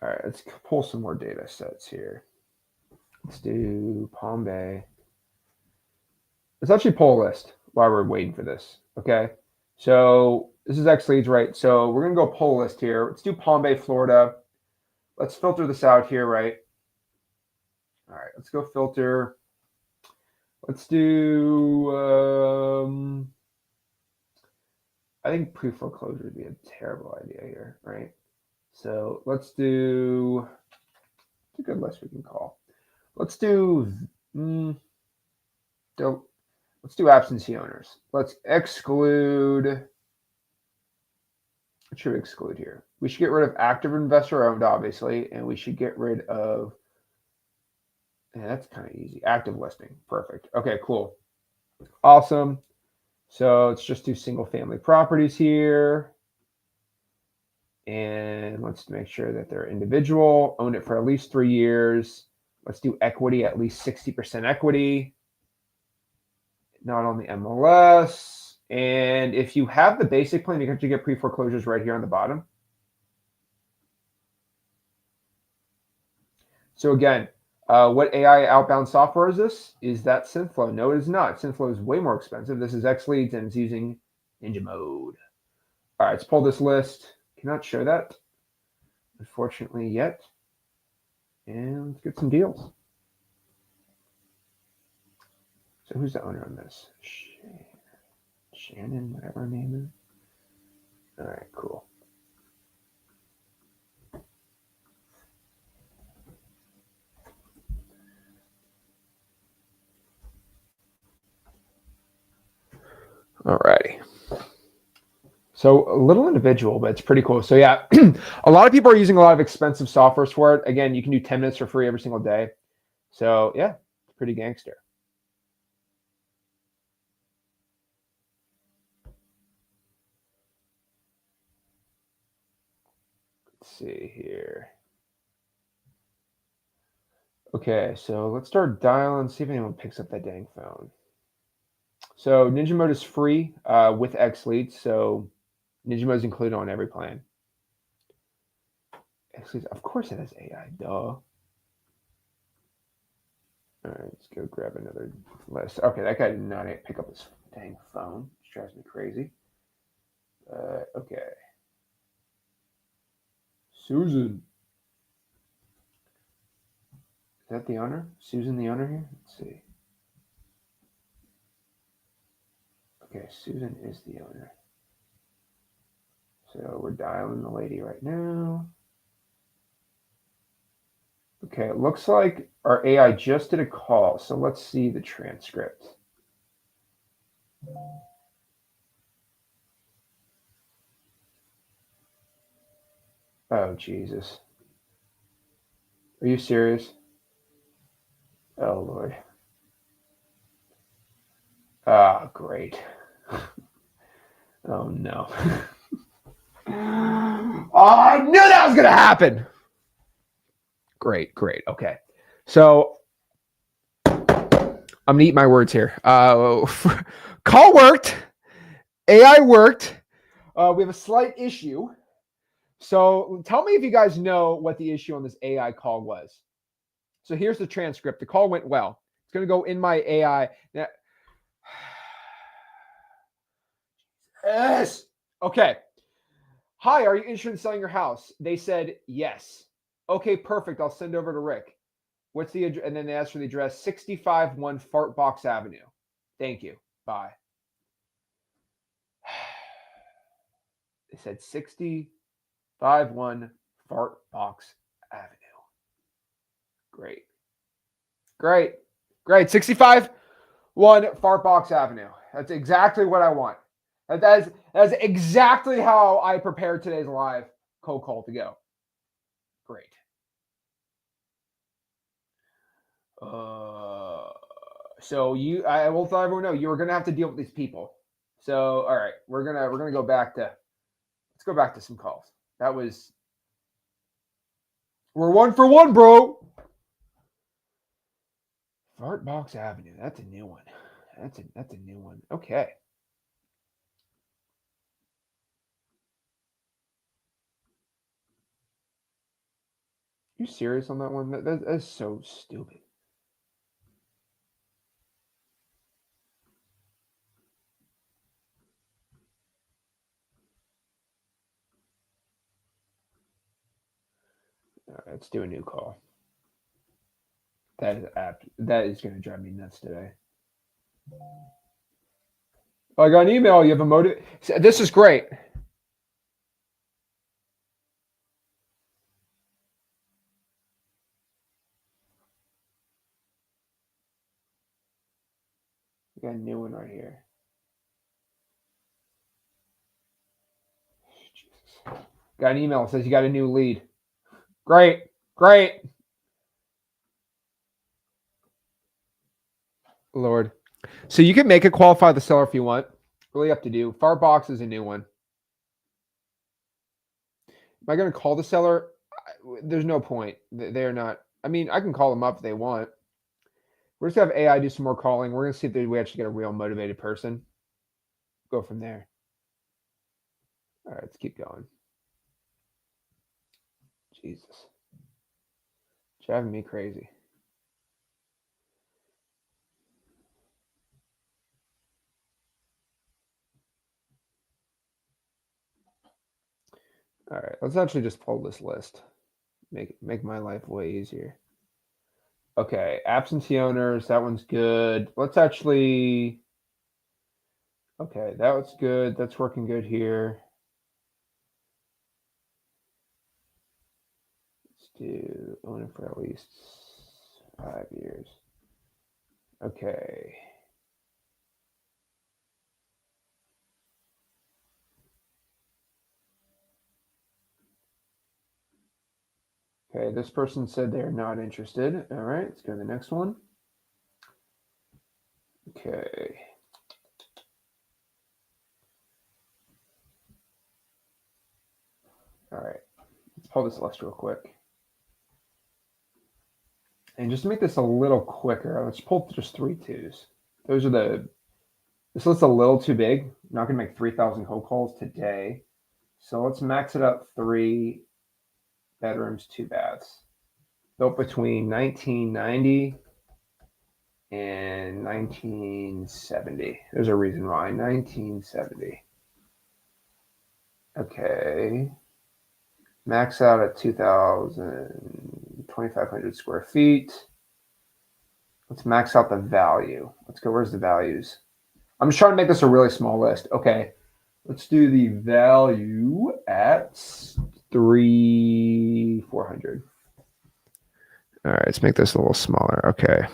All right, let's pull some more data sets here. Let's do Palm Bay. Let's actually pull a list while we're waiting for this, okay? So this is X Leads, right? So we're going to go pull a list here. Let's do Palm Bay, Florida. Let's filter this out here, right? All right, let's go filter. Let's do, I think pre-foreclosure would be a terrible idea here, right? So let's do, it's a good list we can call. Let's do, let's do absentee owners. Let's exclude, what should we exclude here? We should get rid of active investor owned, obviously, and we should get rid of, yeah, that's kind of easy. Active listing. Perfect. Okay, cool. Awesome. So let's just do single family properties here. And let's make sure that they're individual, own it for at least 3 years. Let's do equity, at least 60% equity. Not on the MLS. And if you have the basic plan, you have to get pre-foreclosures right here on the bottom. So again, what AI outbound software is this? Is that SynthFlow? No, it is not. SynthFlow is way more expensive. This is XLeads and it's using Ninja Mode. All right, let's pull this list. Cannot show that, unfortunately, yet. And let's get some deals. So who's the owner on this? Shannon, whatever her name is. All right, cool. All righty. So a little individual, but it's pretty cool. So yeah, a lot of people are using a lot of expensive software for it. Again, you can do 10 minutes for free every single day. So yeah, it's pretty gangster. Let's see here. Okay, so let's start dialing, see if anyone picks up that dang phone. So Ninja Mode is free with XLeads. So Ninja Mode is included on every plan. XLeads, of course it has AI, duh. All right, let's go grab another list. Okay, that guy did not pick up his dang phone, which drives me crazy. Okay. Susan. Is that the owner? Susan the owner here? Let's see. Okay, Susan is the owner. So we're dialing the lady right now. Okay, it looks like our AI just did a call. So let's see the transcript. Oh, Jesus. Are you serious? Oh, Lord. Ah, great. Oh, no. Oh, I knew that was going to happen. Great, great. Okay. So I'm going to eat my words here. Call worked. AI worked. We have a slight issue. So tell me if you guys know what the issue on this AI call was. So here's the transcript. The call went well. It's going to go in my AI. Now, yes. Okay. Hi, are you interested in selling your house? They said yes. Okay, perfect. I'll send over to Rick. What's the address? And then they asked for the address, 651 Fartbox Avenue. Thank you. Bye. They said 651 Fartbox Avenue. Great. Great. Great. 651 Fartbox Avenue. That's exactly what I want. That's exactly how I prepared today's live cold call to go. Great. So I will let everyone know you are going to have to deal with these people. So all right, we're gonna go back to, let's go back to some calls. We're 1 for 1, bro. Fartbox Avenue. That's a new one. That's a new one. Okay. You serious on that one? That's so stupid. All right, let's do a new call. That is going to drive me nuts today. I got an email. You have a motive. This is great. We got a new one right here. Jesus. Got an email that says you got a new lead. Great. Great. Lord. So you can make it qualify the seller if you want. Really up to you. Farbox is a new one. Am I going to call the seller? There's no point. They're not. I mean, I can call them up if they want. We're just going to have AI do some more calling. We're going to see if we actually get a real motivated person. Go from there. All right, let's keep going. Jesus. Driving me crazy. All right, let's actually just pull this list. Make my life way easier. Okay, absentee owners, that one's good. Let's actually, okay, that was good. That's working good here. Let's do owner for at least 5 years. Okay. Okay, this person said they're not interested. All right, let's go to the next one. Okay. All right, let's pull this list real quick. And just to make this a little quicker, let's pull just 3 twos. Those are this list's a little too big. I'm not gonna make 3,000 cold calls today. So let's max it up 3 bedrooms, 2 baths. Built between 1990 and 1970. There's a reason why. 1970. Okay. Max out at 2,500 square feet. Let's max out the value. Let's go. Where's the values? I'm just trying to make this a really small list. Okay. Let's do the value at 3,400. All right, let's make this a little smaller. Okay.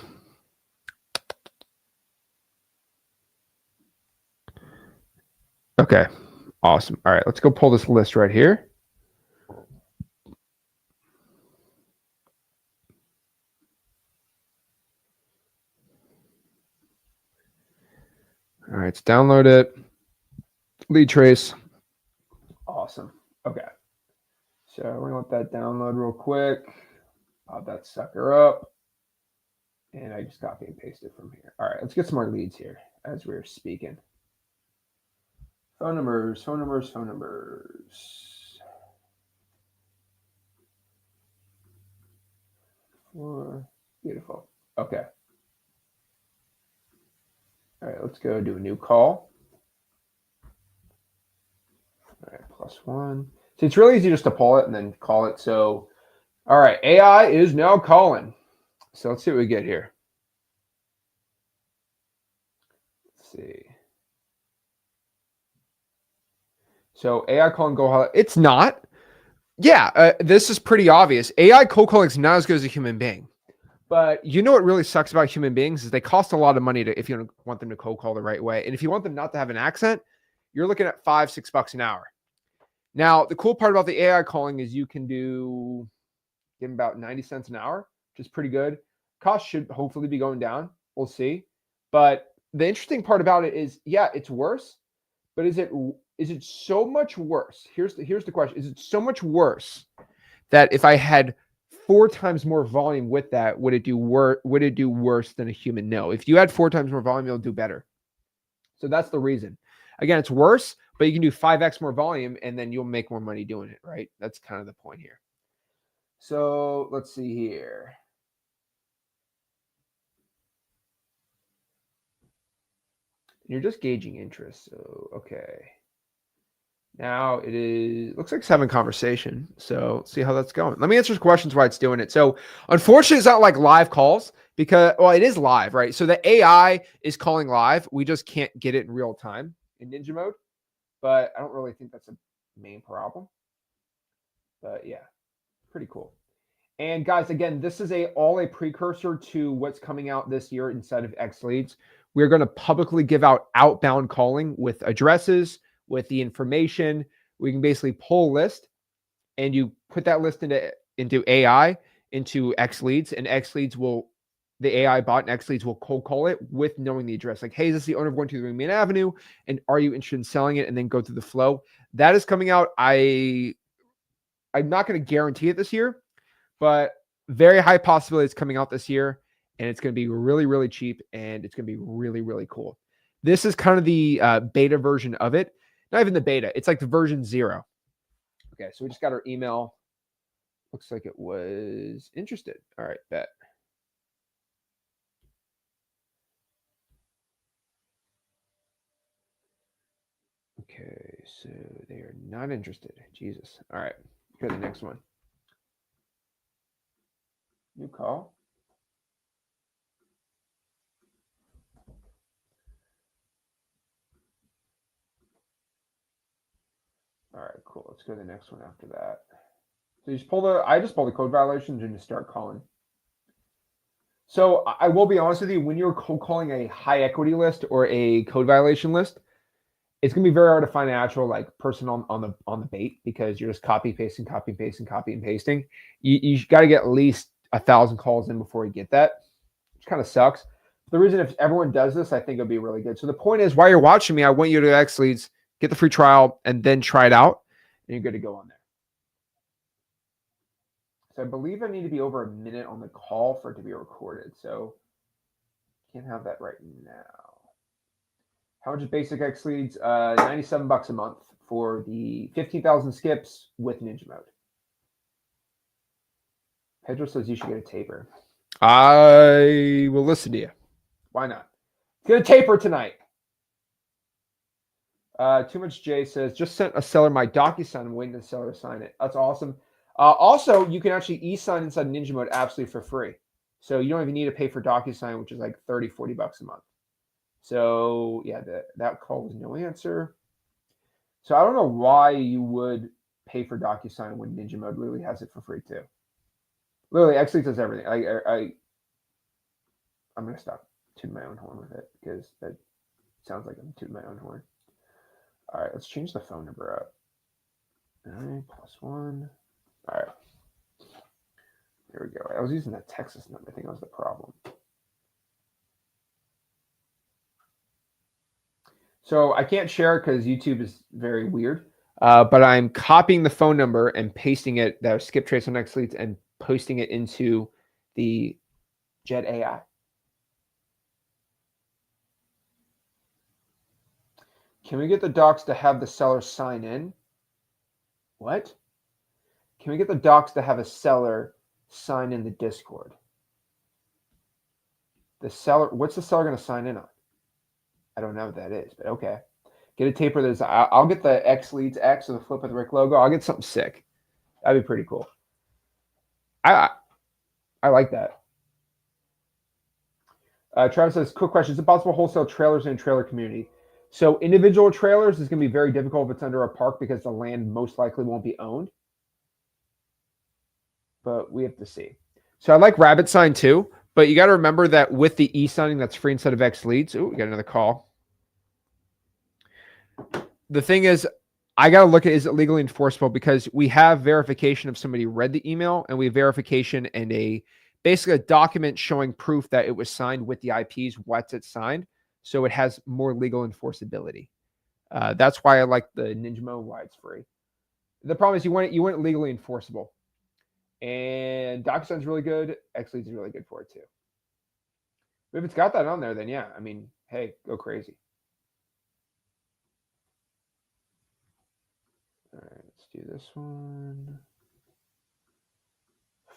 Okay, awesome. All right, let's go pull this list right here. All right, let's download it. Lead trace. Awesome. Okay. So we're gonna let that download real quick. Pop that sucker up. And I just copy and paste it from here. All right, let's get some more leads here as we're speaking. Phone numbers, phone numbers, phone numbers. 4. Beautiful. Okay. All right, let's go do a new call. All right, +1. So it's really easy just to pull it and then call it. So, all right, AI is now calling. So let's see what we get here. Let's see. So AI calling go. It's not. Yeah, this is pretty obvious. AI cold calling is not as good as a human being. But you know what really sucks about human beings is they cost a lot of money if you want them to cold call the right way. And if you want them not to have an accent, you're looking at $5-6 an hour. Now, the cool part about the AI calling is you can give them about 90 cents an hour, which is pretty good. Cost should hopefully be going down. We'll see. But the interesting part about it is, yeah, it's worse. But is it so much worse? Here's the question. Is it so much worse that if I had 4 times more volume with that, would it do worse than a human? No. If you had 4 times more volume, it'll do better. So that's the reason. Again, it's worse, but you can do 5x more volume and then you'll make more money doing it, right? That's kind of the point here. So let's see here. You're just gauging interest. So, okay. Now looks like it's having conversation. So let's see how that's going. Let me answer some questions while it's doing it. So unfortunately, it's not like live calls. because, well, it is live, right? So the AI is calling live. We just can't get it in real time in Ninja mode, but I don't really think that's a main problem. But yeah, pretty cool. And guys, again, this is all a precursor to what's coming out this year inside of X Leads. We're going to publicly give out outbound calling with addresses, with the information. We can basically pull a list, and you put that list into AI, into X Leads, and X Leads will, the AI bot and X Leads will cold call it with knowing the address. Like, hey, is this the owner of 123 Main Avenue? And are you interested in selling it? And then go through the flow. That is coming out. I'm not going to guarantee it this year, but very high possibility it's coming out this year, and it's going to be really, really cheap, and it's going to be really, really cool. This is kind of the beta version of it. Not even the beta. It's like the version 0. Okay, so we just got our email. Looks like it was interested. All right, bet. Okay, so they are not interested. Jesus. All right, go to the next one. New call. All right, cool. Let's go to the next one after that. So you just I just pull the code violations and just start calling. So I will be honest with you, when you're cold calling a high equity list or a code violation list, it's gonna be very hard to find an actual like person on the bait, because you're just copy pasting. You got to get at least 1,000 calls in before you get that, which kind of sucks. The reason, if everyone does this, I think it'll be really good. So the point is, while you're watching me, I want you to X Leads, get the free trial, and then try it out, and you're good to go on there. So I believe I need to be over a minute on the call for it to be recorded. So can't have that right now. How much is basic X Leads? $97 a month for the 15,000 skips with Ninja mode. Pedro says you should get a taper. I will listen to you. Why not? Get a taper tonight. Too Much J says, just sent a seller my DocuSign. I'm waiting for the seller to sign it. That's awesome. Also, you can actually e-sign inside Ninja mode absolutely for free. So you don't even need to pay for DocuSign, which is like $30-40 a month. So yeah, that call was no answer. So I don't know why you would pay for DocuSign when Ninja mode literally has it for free too. Literally, X Leads does everything. I'm gonna stop tooting my own horn with it, because that sounds like I'm tooting my own horn. All right, let's change the phone number up. 9+1. All right, there we go. I was using that Texas number. I think that was the problem. So I can't share it because YouTube is very weird. But I'm copying the phone number and pasting it, that was skip trace on X Leads, and posting it into the Jet AI. Can we get the docs to have the seller sign in? What? Can we get the docs to have a seller sign in the Discord? The seller, what's the seller going to sign in on? I don't know what that is, but okay. Get a taper. I'll get the X Leads X or the flip of the Rick logo. I'll get something sick. That'd be pretty cool. I like that. Travis says, quick question. Is it possible to wholesale trailers in a trailer community? So individual trailers is going to be very difficult if it's under a park, because the land most likely won't be owned. But we have to see. So I like Rabbit Sign too, but you got to remember that with the e-signing that's free instead of X Leads. Oh, we got another call. The thing is, I got to look at, is it legally enforceable? Because we have verification if somebody read the email, and we have verification and basically a document showing proof that it was signed with the IPs, what's it signed. So it has more legal enforceability. That's why I like the Ninja mode, why it's free. The problem is you want it legally enforceable. And DocuSign's really good. X Leads is really good for it too. But if it's got that on there, then yeah, I mean, hey, go crazy. All right, let's do this one.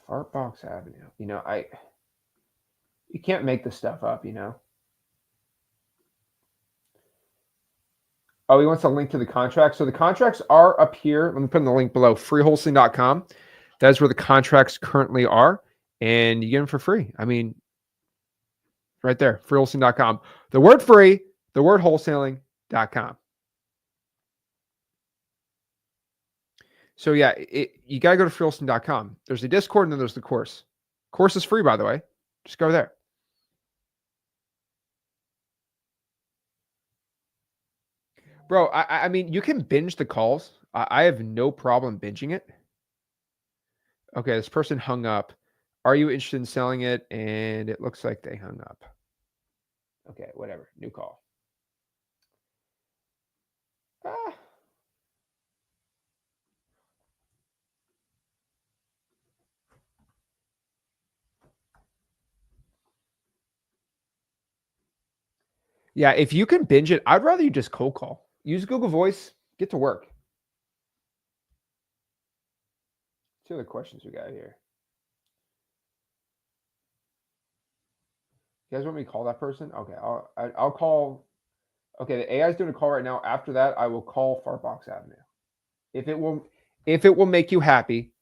Fartbox Avenue. You know, you can't make this stuff up, you know. Oh, he wants a link to the contract. So the contracts are up here. Let me put in the link below, freewholesaling.com. That's where the contracts currently are, and you get them for free. I mean, Right there, freewholesaling.com. The word free, the word wholesaling.com. So yeah, you got to go to freewholesaling.com. There's a Discord and then there's the course. Course is free, by the way. Just go there. Bro, I mean, you can binge the calls. I have no problem binging it. Okay, this person hung up. Are you interested in selling it? And it looks like they hung up. Okay, whatever. New call. Yeah, if you can binge it, I'd rather you just cold call. Use Google Voice. Get to work. Two other questions we got here. You guys want me to call that person? Okay, I'll call. Okay, the AI is doing a call right now. After that, I will call Fartbox Avenue. If it will make you happy,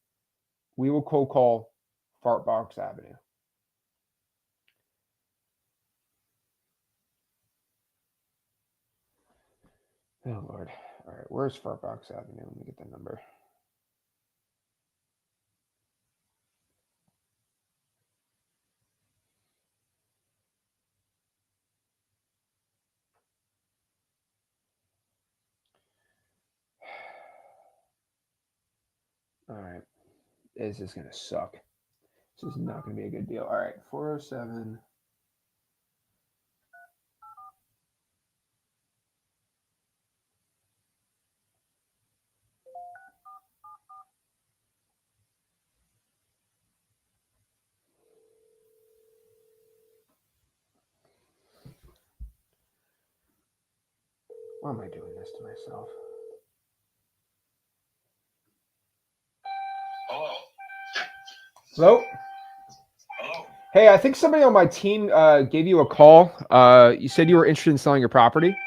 we will cold call Fartbox Avenue. Oh Lord! All right, where's Fartbox Avenue? Let me get the number. All right. This is going to suck. This is not going to be a good deal. All right. 407. Why am I doing this to myself? Hello? Hello. Hey, I think somebody on my team gave you a call. You said you were interested in selling your property?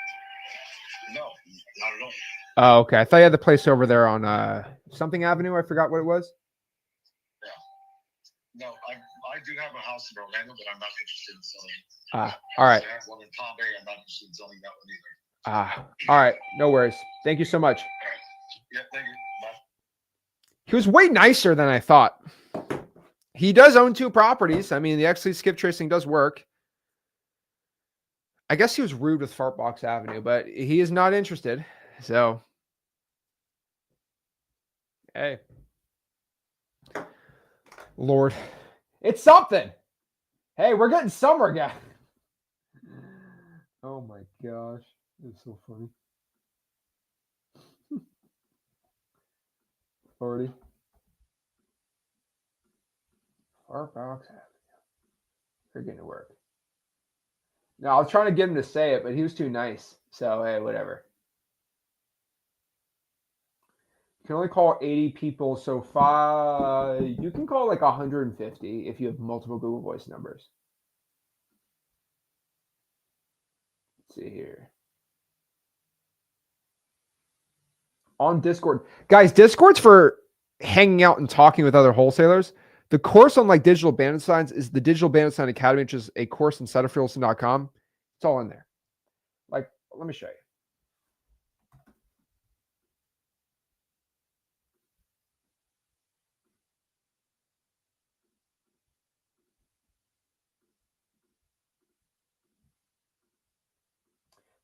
No, not at all. Oh, okay. I thought you had the place over there on something Avenue. I forgot what it was. Yeah. No, I do have a house in Orlando, but I'm not interested in selling. All right. I have one in Palm Bay. I'm not interested in selling that one either. All right. No worries. Thank you so much. All right. Yeah, thank you. Bye. He was way nicer than I thought. He does own 2 properties. I mean, the XC skip tracing does work. I guess he was rude with Fartbox Avenue, but he is not interested. So, hey. Lord. It's something. Hey, we're getting somewhere, guys. Oh my gosh. It's so funny. 40. Fartbox Avenue. They're getting to work. No, I was trying to get him to say it, but he was too nice. So, hey, whatever. You can only call 80 people. So, you can call like 150 if you have multiple Google Voice numbers. Let's see here. On Discord. Guys, Discord's for hanging out and talking with other wholesalers. The course on like digital bandit signs is the Digital Bandit Sign Academy, which is a course inside of freewholesaling.com. It's all in there. Like, let me show you.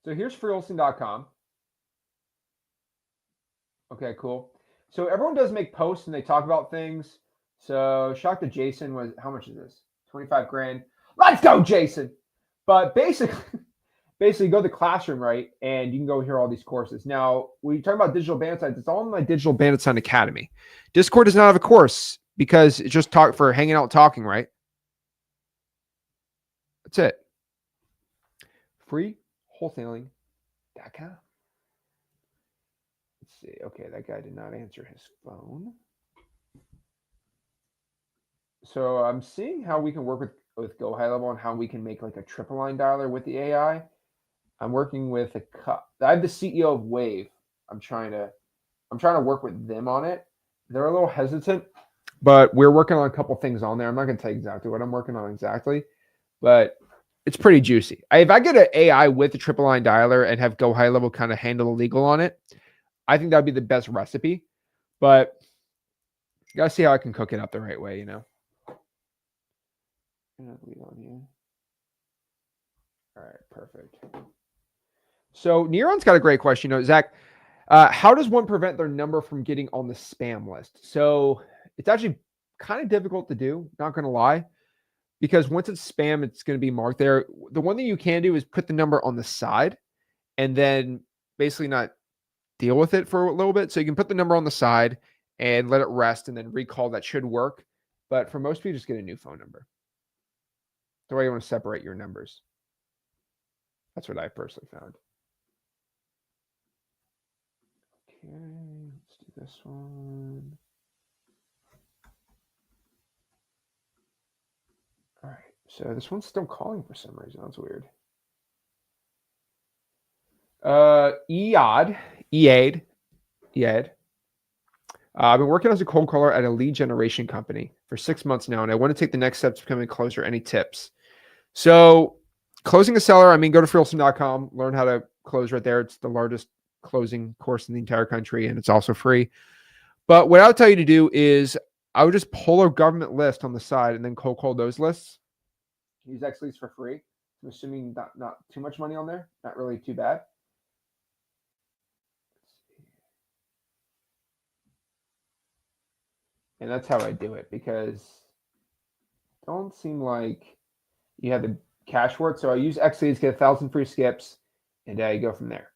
So here's freewholesaling.com. Okay, cool. So everyone does make posts and they talk about things. So shock to Jason was, how much is this? 25 grand. Let's go, Jason. But basically go to the classroom, right? And you can go hear all these courses. Now, when you talk about digital bandit signs, it's all in my Digital Bandit Sign Academy. Discord does not have a course because it's just talk for hanging out and talking, right? That's it. Freewholesaling.com. Let's see. Okay, that guy did not answer his phone. So I'm seeing how we can work with Go High Level and how we can make like a triple line dialer with the AI. I'm working with I have the CEO of Wave. I'm trying to work with them on it. They're a little hesitant, but we're working on a couple things on there. I'm not going to tell you exactly what I'm working on exactly, but it's pretty juicy. If I get an AI with a triple line dialer and have Go High Level kind of handle the legal on it, I think that'd be the best recipe. But you gotta see how I can cook it up the right way, you know. All right, perfect. So Neuron's got a great question. You know, Zach, how does one prevent their number from getting on the spam list? So it's actually kind of difficult to do, not going to lie, because once it's spam, it's going to be marked there. The one thing you can do is put the number on the side and then basically not deal with it for a little bit. So you can put the number on the side and let it rest and then recall. That should work. But for most people, just get a new phone number. The way you want to separate your numbers. That's what I personally found. Okay, let's do this one. All right, so this one's still calling for some reason. That's weird. Ead. I've been working as a cold caller at a lead generation company for 6 months now, and I want to take the next steps to becoming closer. Any tips? So closing a seller, I mean, go to freewholesale.com, learn how to close right there. It's the largest closing course in the entire country, and it's also free. But what I would tell you to do is I would just pull a government list on the side and then cold call those lists. Use X leads for free. I'm assuming not too much money on there, not really too bad. And that's how I do it, because it don't seem like you have the cash for it. So I use X leads, get 1,000 free skips, and I go from there.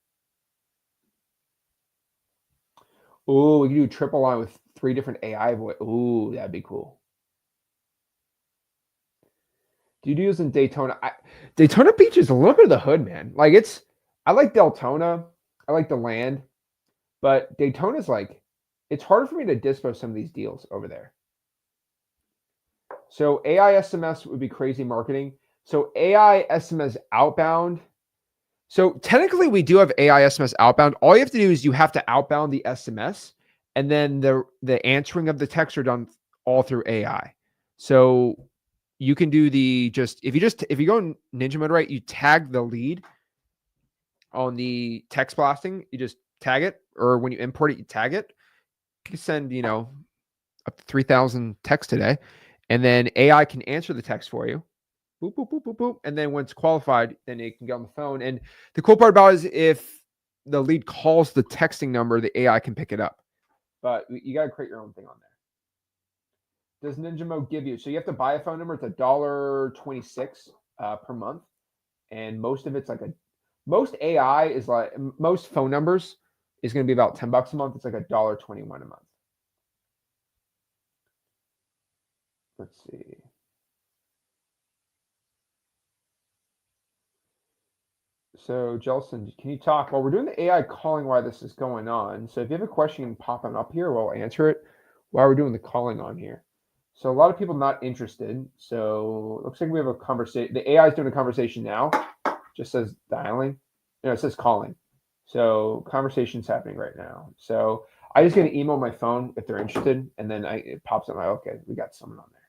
Oh, we can do a triple line with 3 different AI voice. Ooh, that'd be cool. Do you do this in Daytona? Daytona Beach is a little bit of the hood, man. Like I like Deltona. I like the land. But Daytona's like, it's harder for me to dispose some of these deals over there. So AI SMS would be crazy marketing. So AI SMS outbound. So technically we do have AI SMS outbound. All you have to do is you have to outbound the SMS, and then the answering of the text are done all through AI. So you can do if you go in Ninja mode, right, you tag the lead on the text blasting, you just tag it, or when you import it, you tag it. You send, up to 3,000 texts today, and then AI can answer the text for you. Boop, boop, boop, boop, boop. And then when it's qualified, then it can get on the phone. And the cool part about it is if the lead calls the texting number, the AI can pick it up. But you got to create your own thing on there. Does Ninja Mode give you? So you have to buy a phone number. It's $1.26 per month. And most of it's most AI is like, most phone numbers is going to be about $10 a month. It's like $1.21 a month. Let's see. So, Jelson, can you talk while we're doing the AI calling why this is going on? So if you have a question popping up here, we'll answer it while we're doing the calling on here. So a lot of people not interested. So it looks like we have a conversation. The AI is doing a conversation now. Just says dialing. No, it says calling. So conversation's happening right now. So I just get an email on my phone if they're interested, and then it pops up. Okay, we got someone on there.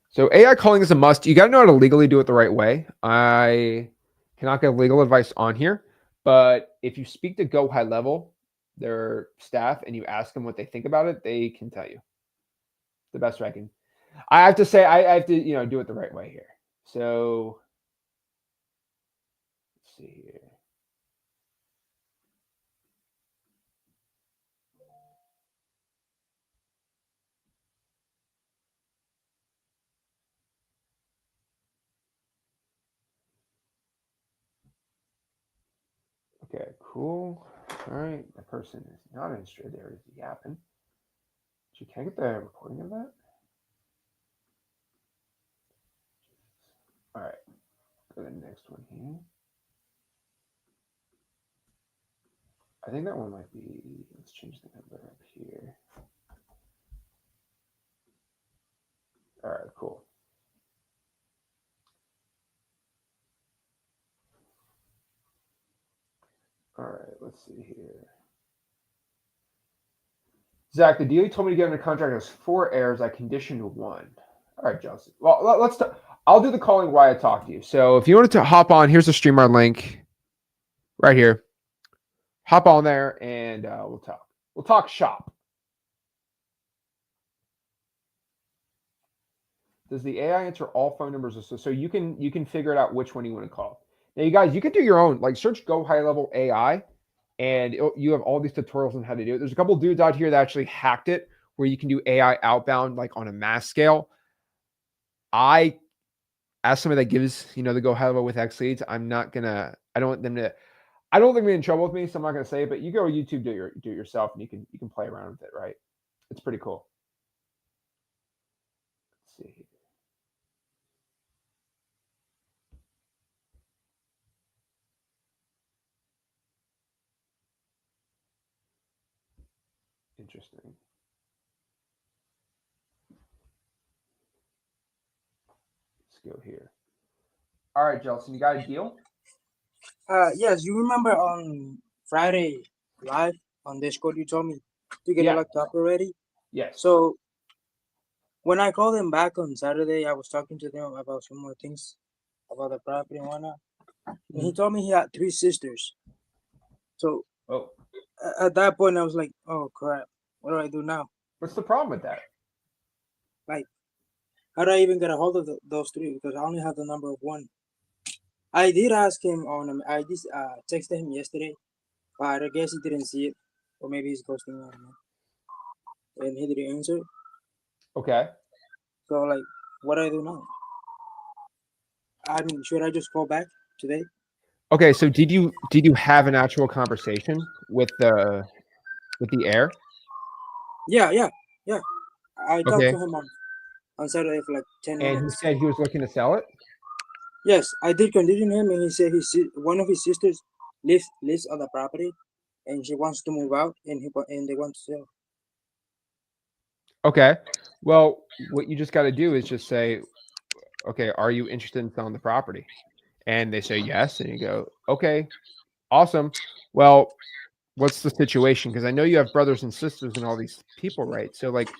So AI calling is a must. You got to know how to legally do it the right way. I cannot get legal advice on here, but if you speak to Go High Level, their staff, and you ask them what they think about it, they can tell you the best way I can. I have to say, I have to, do it the right way here. So let's see here. Okay, cool. All right, the person is not interested. There is yapping. Can I get the recording of that? All right, go to the next one here. I think that one might be, let's change the number up here. All right, cool. All right, let's see here. Zach, the deal you told me to get under contract has 4 errors. I conditioned 1. All right, Johnson. Well, let's. I'll do the calling while I talk to you. So if you wanted to hop on, here's the StreamYard link right here. Hop on there and we'll talk. We'll talk shop. Does the AI answer all phone numbers? So you can figure it out which one you want to call. Now, you guys, you can do your own. Like search Go High Level AI, and you have all these tutorials on how to do it. There's a couple dudes out here that actually hacked it, where you can do AI outbound like on a mass scale. I, as somebody that gives the Go High Level with X leads, I'm not gonna. I don't want them to. I don't think they're in trouble with me, so I'm not gonna say it. But you go to YouTube, do it yourself, and you can play around with it. Right? It's pretty cool. Let's see here. Interesting. Let's go here. All right, Jelson, you got a deal? Yes, you remember on Friday live on Discord you told me to get it locked up already? Yes. So when I called them back on Saturday, I was talking to them about some more things about the property and whatnot. And he told me he had 3 sisters. So at that point I was like, oh crap, what do I do now? What's the problem with that? Like, how do I even get a hold of those 3? Because I only have the number of 1. I did ask him I just texted him yesterday, but I guess he didn't see it, or maybe he's ghosting me. I don't know. And he didn't answer. Okay. So like, what do I do now? I mean, should I just call back today? Okay, so did you have an actual conversation with the heir? Yeah. I talked to him on Saturday for like 10 minutes. And he said he was looking to sell it? Yes, I did condition him, and he said one of his sisters lives on the property, and she wants to move out, and they want to sell. Okay. Well, what you just got to do is just say, okay, are you interested in selling the property? And they say yes, and you go, okay, awesome. Well, what's the situation? Because I know you have brothers and sisters and all these people, right? So like,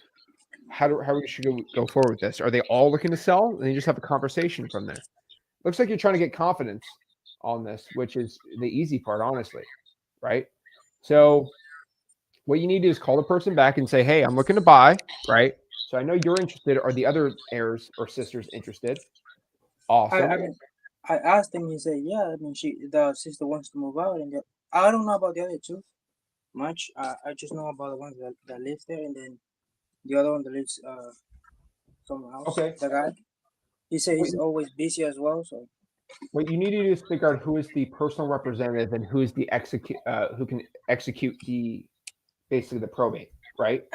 how we should go forward with this? Are they all looking to sell? And you just have a conversation from there. Looks like you're trying to get confidence on this, which is the easy part, honestly, right? So what you need to do is call the person back and say, hey, I'm looking to buy, right? So I know you're interested. Are the other heirs or sisters interested? Awesome. I asked him, he said, yeah, I mean, the sister wants to move out, and I don't know about the other 2 much. I just know about the one that lives there, and then the other one that lives somewhere else. Okay. The guy, he said he's always busy as well. So what you need to do is figure out who is the personal representative and who is the who can execute basically the probate, right?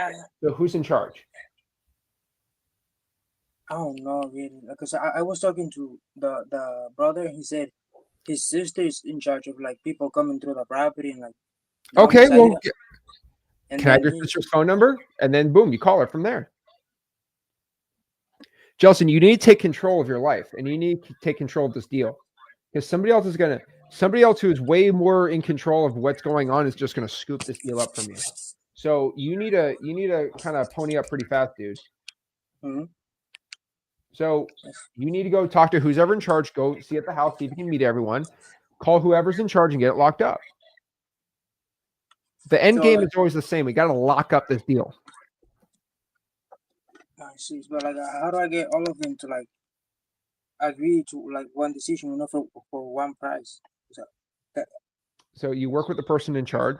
So who's in charge? I don't know really, because I was talking to the brother. He said his sister is in charge of like people coming through the property and like. Okay, well, can I have your sister's phone number? And then boom, you call her from there. Jelson, you need to take control of your life, and you need to take control of this deal, because somebody else who is way more in control of what's going on is just gonna scoop this deal up from you. So you need to kind of pony up pretty fast, dude. Mm-hmm. So you need to go talk to who's ever in charge. Go see at the house, see if you can meet everyone. Call whoever's in charge and get it locked up. The end game is always the same. We got to lock up this deal. I see, but like, how do I get all of them to like agree to like one decision, for one price? So you work with the person in charge,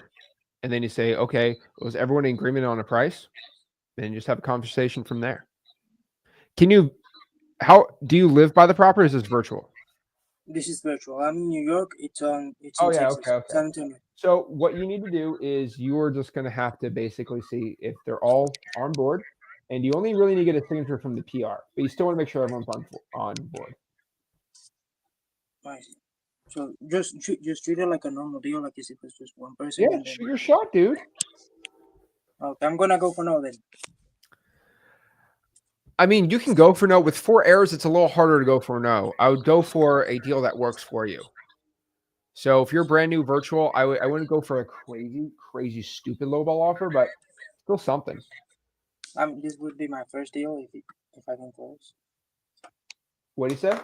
and then you say, okay, was everyone in agreement on a price? Then you just have a conversation from there. How do you live by the property? Or is this virtual? This is virtual. I'm in New York. It's in Texas. Okay. San Antonio. So what you need to do is you're just going to have to basically see if they're all on board, and you only really need to get a signature from the PR, but you still want to make sure everyone's on board. I see. So just treat it like a normal deal, like if it's just one person. Yeah, shoot your shot, dude. Okay, I'm gonna go for no then. I mean, you can go for no. With 4 heirs, it's a little harder to go for no. I would go for a deal that works for you. So if you're brand new virtual, I wouldn't go for a crazy, stupid lowball offer, but still something. This would be my first deal. if I can close. What do you say?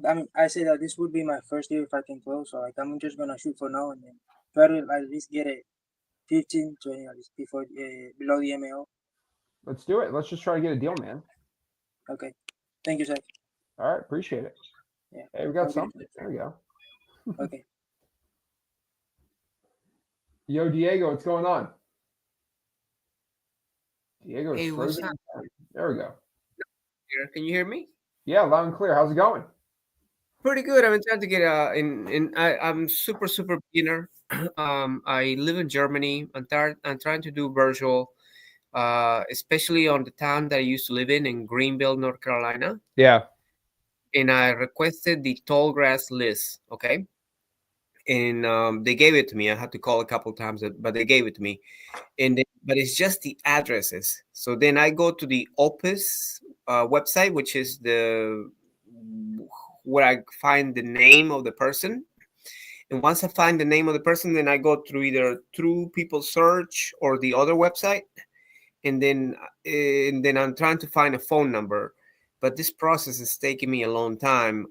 I mean, I say that this would be my first deal if I can close. So like, I'm just gonna shoot for now and then try to at least get it 15, 20 at least before below the MAO. Let's do it. Let's just try to get a deal, man. Okay. Thank you, Zach. All right, appreciate it. Yeah. Hey, we got something. There we go. Okay. Yo, Diego, what's going on? Diego is frozen. There we go. Can you hear me? Yeah, loud and clear. How's it going? Pretty good. I've been trying to get I'm super beginner. I live in Germany. I'm trying to do virtual, especially on the town that I used to live in Greenville, North Carolina. Yeah. And I requested the tall grass list. Okay. And they gave it to me. I had to call a couple times, but they gave it to me. But it's just the addresses. So then I go to the Opus website, which is where I find the name of the person. And once I find the name of the person, then I go through either through People Search or the other website. And then I'm trying to find a phone number. But this process is taking me a long time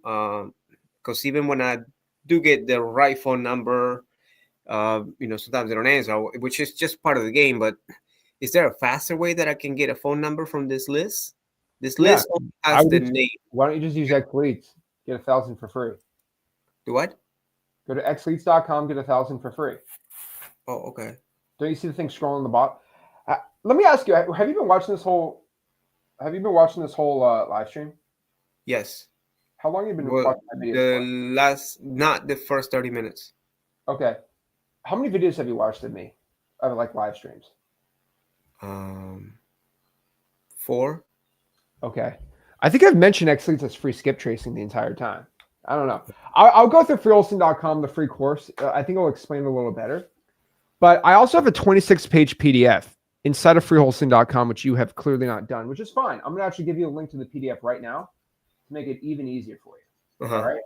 because even when I do get the right phone number, sometimes they don't answer, which is just part of the game. But is there a faster way that I can get a phone number from this list? This list has the name. Why don't you just use XLeads? Get 1,000 for free. Do what? Go to xleads.com, get 1,000 for free. Oh, okay. Don't you see the thing scrolling on the bottom? Let me ask you: have you been watching this whole live stream? Yes. How long have you been watching that video? Not the first 30 minutes. Okay. How many videos have you watched of me? Of like live streams? 4. Okay. I think I've mentioned XLeads as free skip tracing the entire time. I don't know. I'll go through freewholesale.com, the free course. I think I'll explain it a little better. But I also have a 26-page PDF inside of freewholesale.com, which you have clearly not done, which is fine. I'm going to actually give you a link to the PDF right now to make it even easier for you. All right?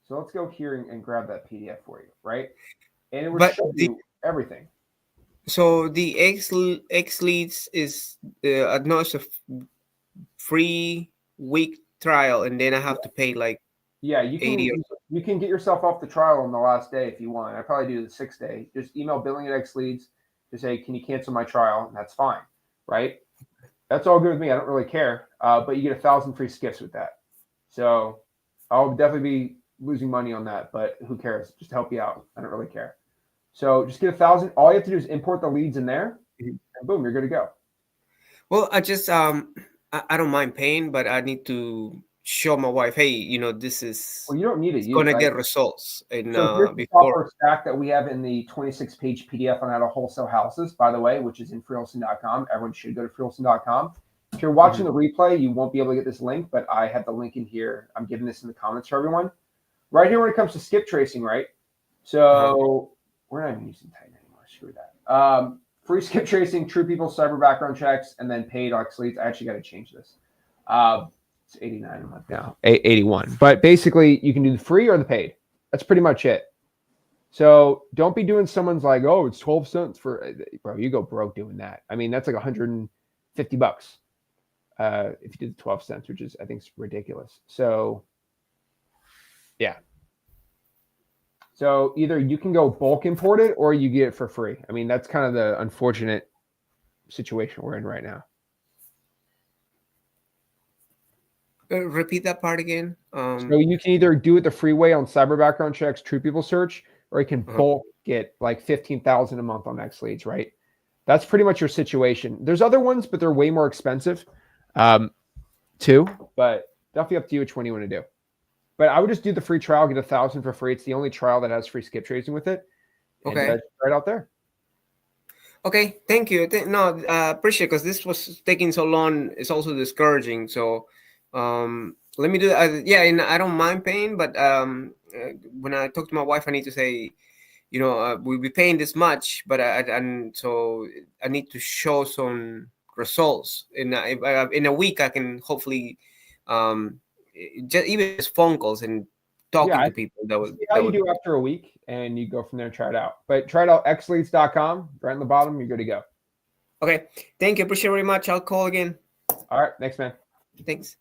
So let's go here and grab that PDF for you, right? And it will show you everything. So the XLeads is no, it's a free week trial, and then I have to pay like you can get yourself off the trial on the last day if you want. I probably do the 6th day. Just email billing at XLeads to say, can you cancel my trial? And that's fine, right? That's all good with me. I don't really care. But you get 1,000 free skips with that. So I'll definitely be losing money on that, but who cares? Just to help you out. I don't really care. So just get 1,000. All you have to do is import the leads in there, and boom, you're good to go. Well, I just I don't mind paying, but I need to show my wife, hey, this is. Well, you don't need it. It's gonna get results. And so here's the software stack that we have in the 26-page PDF on how to wholesale houses, by the way, which is in freewholesale.com. Everyone should go to freewholesale.com. If you're watching the replay, you won't be able to get this link, but I have the link in here. I'm giving this in the comments for everyone. Right here when it comes to skip tracing, right? So we're not even using Titan anymore. Screw that. Free skip tracing, true people, cyber background checks, and then paid XLeads. I actually got to change this. It's 89 a month now, 81. But basically, you can do the free or the paid. That's pretty much it. So don't be doing someone's like, oh, it's 12 cents for, bro, you go broke doing that. I mean, that's like $150 if you did the 12 cents, which is, I think, ridiculous. So, yeah. So either you can go bulk import it or you get it for free. I mean, that's kind of the unfortunate situation we're in right now. Repeat that part again. So you can either do it the free way on cyber background checks, true people search, or you can bulk get like 15,000 a month on XLeads, right? That's pretty much your situation. There's other ones, but they're way more expensive too. But definitely up to you which one you want to do. But I would just do the free trial, get 1,000 for free. It's the only trial that has free skip tracing with it. Okay. And right out there. Okay, thank you. Appreciate it because this was taking so long. It's also discouraging. So let me do that. Yeah, and I don't mind paying, but when I talk to my wife, I need to say, we'll be paying this much, but so I need to show some results. In a week, I can hopefully just phone calls and talking to people. That was how you do after a week, and you go from there and try it out. But try it out, xleads.com, right on the bottom, you're good to go. Okay, thank you. Appreciate it very much. I'll call again. All right. Thanks, man. Thanks.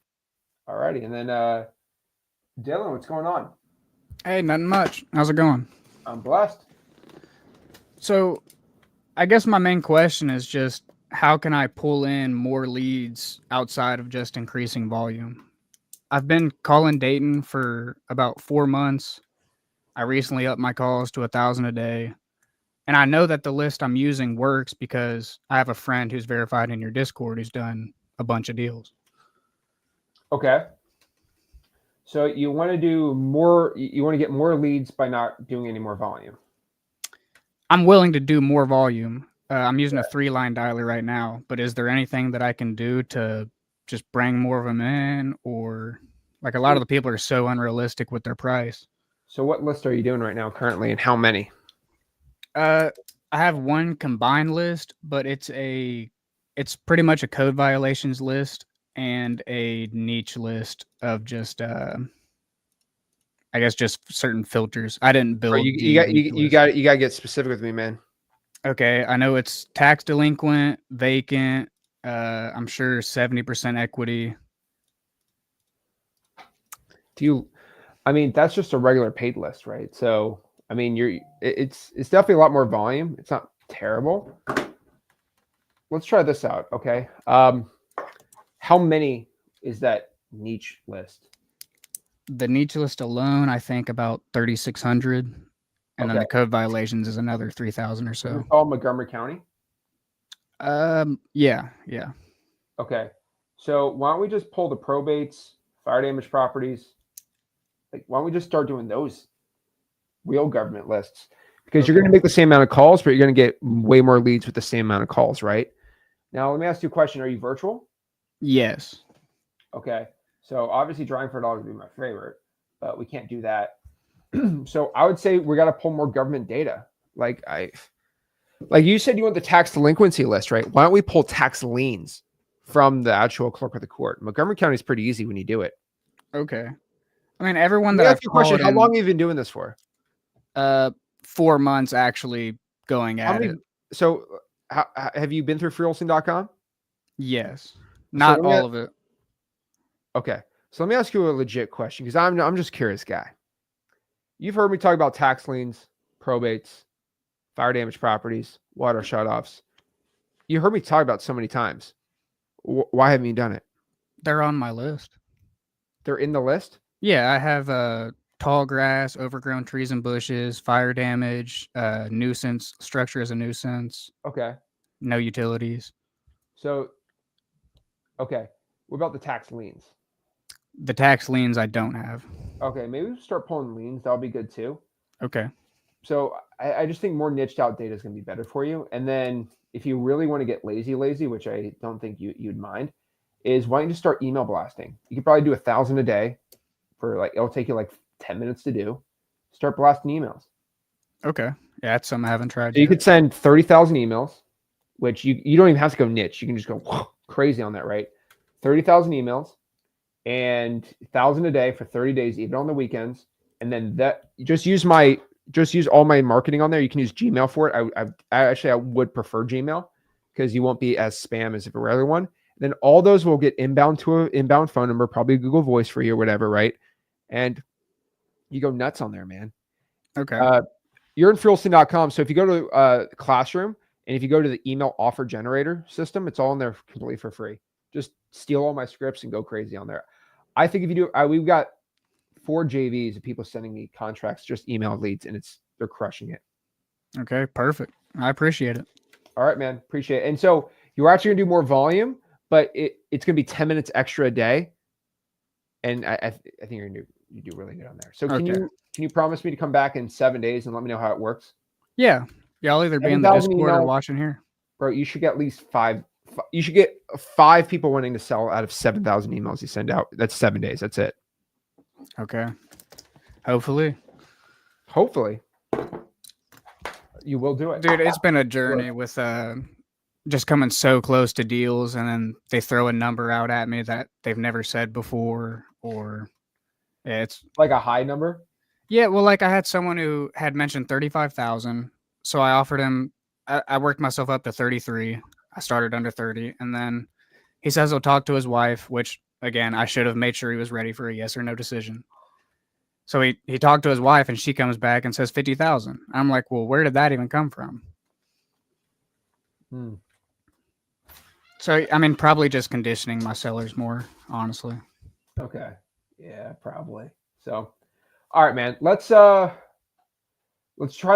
All righty. And then Dylan, what's going on? Hey, nothing much. How's it going? I'm blessed. So I guess my main question is just how can I pull in more leads outside of just increasing volume? I've been calling Dayton for about 4 months. I recently upped my calls to 1,000 a day. And I know that the list I'm using works because I have a friend who's verified in your Discord who's done a bunch of deals. Okay. So you want to do more, you want to get more leads by not doing any more volume. I'm willing to do more volume. I'm using a 3-line dialer right now, but is there anything that I can do to just bring more of them in? Or like a lot of the people are so unrealistic with their price. So what list are you doing right now currently and how many? I have one combined list, but it's pretty much a code violations list and a niche list of just I guess just certain filters. I didn't build. You got to get specific with me, man. Okay, I know it's tax delinquent, vacant. I'm sure 70% equity. I mean, that's just a regular paid list, right? So I mean, it's definitely a lot more volume. It's not terrible. Let's try this out, okay? How many is that niche list? The niche list alone, I think about 3,600, and then the code violations is another 3,000 or so. All Montgomery County? Yeah. Okay, so why don't we just pull the probates, fire damage properties? Like, why don't we just start doing those real government lists? Because you're going to make the same amount of calls, but you're going to get way more leads with the same amount of calls, right? Now, let me ask you a question. Are you virtual? Yes. Okay. So obviously drawing for a dollar would be my favorite, but we can't do that. So I would say we got to pull more government data. Like you said, you want the tax delinquency list, right? Why don't we pull tax liens from the actual clerk of the court? Montgomery County is pretty easy when you do it. Okay. I mean, everyone Let that me I've ask you a question. called How in, long have you been doing this for? 4 months actually going at it. So have you been through freewholesaling.com? Yes. Not all of it. Okay. So let me ask you a legit question because I'm just a curious guy. You've heard me talk about tax liens, probates, fire damage properties, water shutoffs. You heard me talk about it so many times. Why haven't you done it? They're on my list. They're in the list? Yeah, I have tall grass, overgrown trees and bushes, fire damage, nuisance, structure as a nuisance. Okay. No utilities. So, okay. What about the tax liens? The tax liens I don't have. Okay, maybe we'll start pulling liens. That'll be good too. Okay. So I just think more niched out data is going to be better for you. And then if you really want to get lazy, which I don't think you'd mind, is why don't you just start email blasting? You could probably do 1,000 a day for it'll take you 10 minutes to do. Start blasting emails. Okay. Yeah, that's something I haven't tried. So you could send 30,000 emails, which you don't even have to go niche. You can just go crazy on that, right? 30,000 emails and 1,000 a day for 30 days, even on the weekends. And then just use all my marketing on there. You can use Gmail for it. I would prefer Gmail because you won't be as spam as if it were other one. Then all those will get inbound to an inbound phone number, probably Google Voice for you or whatever, right? And you go nuts on there, man. Okay. You're in freewholesaling.com. So if you go to Classroom and if you go to the email offer generator system, it's all in there completely for free. Just steal all my scripts and go crazy on there. I think if you do, we've got 4 JVs of people sending me contracts, just email leads, and they're crushing it. Okay, perfect. I appreciate it. All right, man. Appreciate it. And so you're actually gonna do more volume, but it's gonna be 10 minutes extra a day. And I think you do really good on there. So can you promise me to come back in 7 days and let me know how it works? Yeah. Yeah, I'll either be in the Discord or watching here. Bro, you should get at least 5. You should get 5 people wanting to sell out of 7,000 emails you send out. That's 7 days. That's it. Okay. Hopefully you will do it. Dude, it's been a journey with just coming so close to deals, and then they throw a number out at me that they've never said before, or it's like a high number. Yeah, well, I had someone who had mentioned 35,000, so I offered him. I worked myself up to 33. I started under 30, and then He says he'll talk to his wife, which again, I should have made sure he was ready for a yes or no decision. So he talked to his wife, and she comes back and says 50,000. I'm like, well, where did that even come from? So I mean, probably just conditioning my sellers more, honestly. Okay. Yeah, probably. So, all right, man. Let's try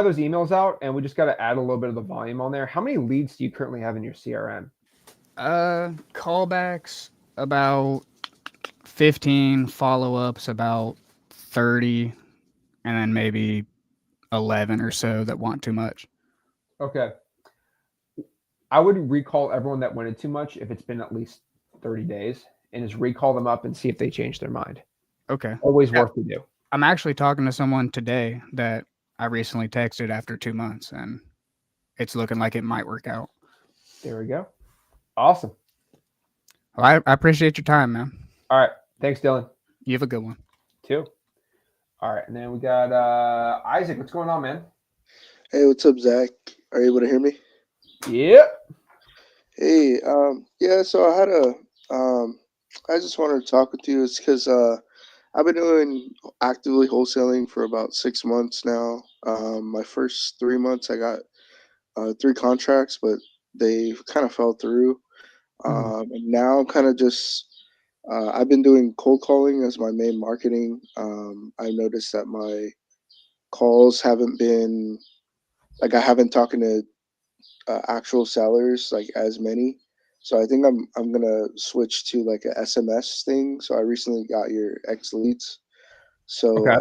those emails out, and we just got to add a little bit of the volume on there. How many leads do you currently have in your CRM? Callbacks about 15, follow-ups about 30, and then maybe 11 or so that want too much. Okay. I would recall everyone that wanted too much if it's been at least 30 days, and just recall them up and see if they change their mind. Okay. Always worth to do. I'm actually talking to someone today that I recently texted after 2 months, and it's looking like it might work out. There we go. Awesome. Well, I appreciate your time, man. All right. Thanks, Dylan. You have a good one. Too. All right. And then we got Isaac. What's going on, man? Hey, what's up, Zach? Are you able to hear me? Yep. Hey, yeah, so I had I just wanted to talk with you. It's because I've been doing actively wholesaling for about 6 months now. My first 3 months, I got 3 contracts, but they kind of fell through. And now I'm kind of just, I've been doing cold calling as my main marketing. I noticed that my calls haven't been, like, I haven't talking to actual sellers like as many. So I think I'm gonna switch to like a SMS thing. So I recently got your X leads. So Okay.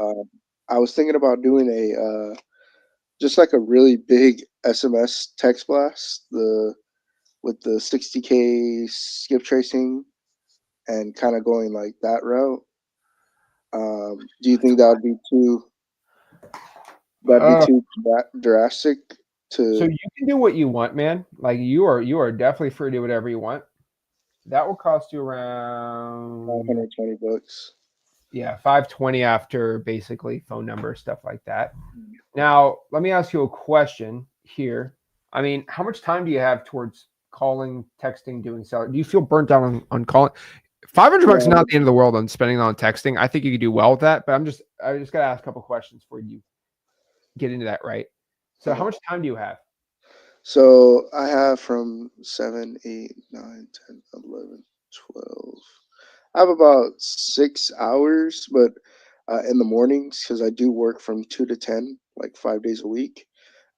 I was thinking about doing a just like a really big SMS text blast, with the 60K skip tracing and kind of going like that route. Do you think that would be too drastic to? So you can do what you want, man. Like you are definitely free to do whatever you want. That will cost you around $120. Yeah, 520 after basically phone number, stuff like that. Now, let me ask you a question here. I mean, how much time do you have towards calling, texting, doing seller? Do you feel burnt out on calling? $500 is not the end of the world on spending on texting. I think you could do well with that, but I just got to ask a couple questions before you get into that, right? So how much time do you have? So I have from 7, 8, 9, 10, 11, 12. I have about 6 hours, but in the mornings, because I do work from 2 to 10, like 5 days a week.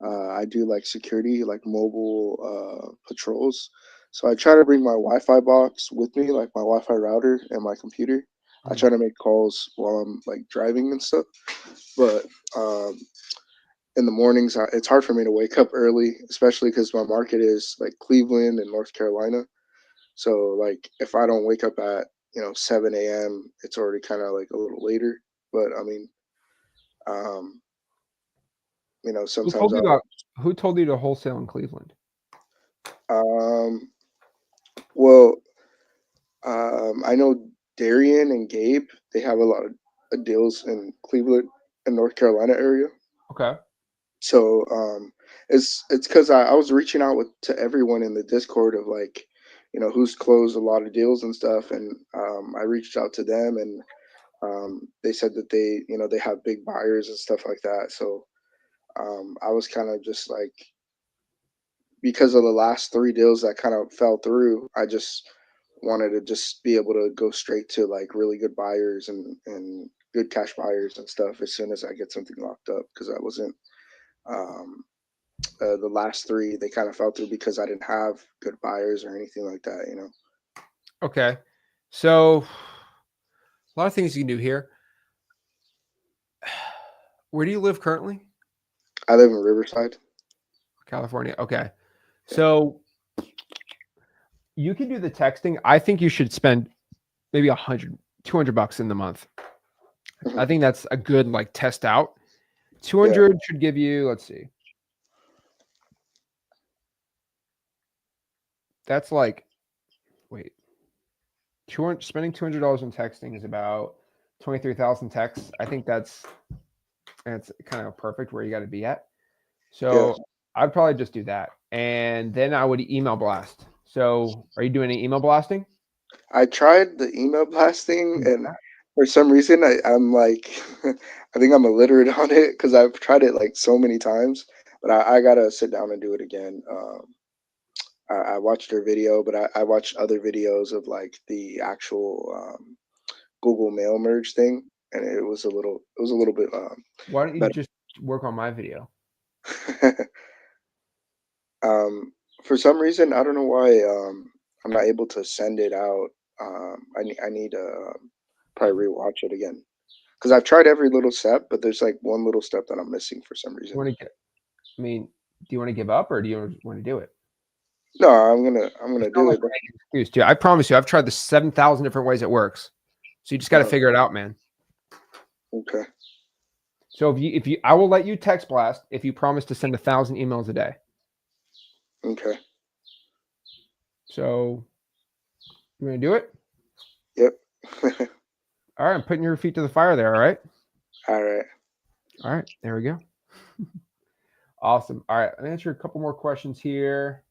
I do like security, like mobile patrols. So I try to bring my Wi-Fi box with me, like my Wi-Fi router and my computer. I try to make calls while I'm like driving and stuff. But in the mornings, it's hard for me to wake up early, especially because my market is like Cleveland and North Carolina. So like if I don't wake up at 7 a.m., it's already kind of like a little later. But I mean, sometimes Who told you to wholesale in Cleveland? Well, I know Darian and Gabe. They have a lot of deals in Cleveland and North Carolina area. Okay. So it's because I was reaching out to everyone in the Discord of like, who's closed a lot of deals and stuff, and I reached out to them, and they said that they have big buyers and stuff like that. So I was kind of just like, because of the last 3 deals that kind of fell through, I just wanted to just be able to go straight to like really good buyers and good cash buyers and stuff as soon as I get something locked up, because I wasn't. The last 3, they kind of fell through because I didn't have good buyers or anything like that. Okay. So a lot of things you can do here. Where do you live currently? I live in Riverside, California. Okay. So you can do the texting. I think you should spend maybe $200 in the month. I think that's a good like test out. 200 should give you, let's see. That's like, wait, spending $200 on texting is about 23,000 texts. I think that's kind of perfect where you got to be at. So I'd probably just do that. And then I would email blast. So are you doing any email blasting? I tried the email blasting, and for some reason, I'm like, I think I'm illiterate on it because I've tried it like so many times. But I gotta sit down and do it again. I watched her video, but I watched other videos of like the actual Google Mail merge thing, and it was a little bit Why don't you better. just work on my video? For some reason, I don't know why I'm not able to send it out. I need to probably rewatch it again because I've tried every little step, but there's like one little step that I'm missing for some reason. Do you want to give up or do you want to do it? No, I'm gonna do it. Excuse, dude. I promise you, I've tried the 7,000 different ways it works. So you just got to figure it out, man. Okay. So if you, I will let you text blast if you promise to send 1,000 emails a day. Okay. So you want to do it? Yep. All right, I'm putting your feet to the fire there. All right. All right. All right. There we go. Awesome. All right. I'll answer a couple more questions here.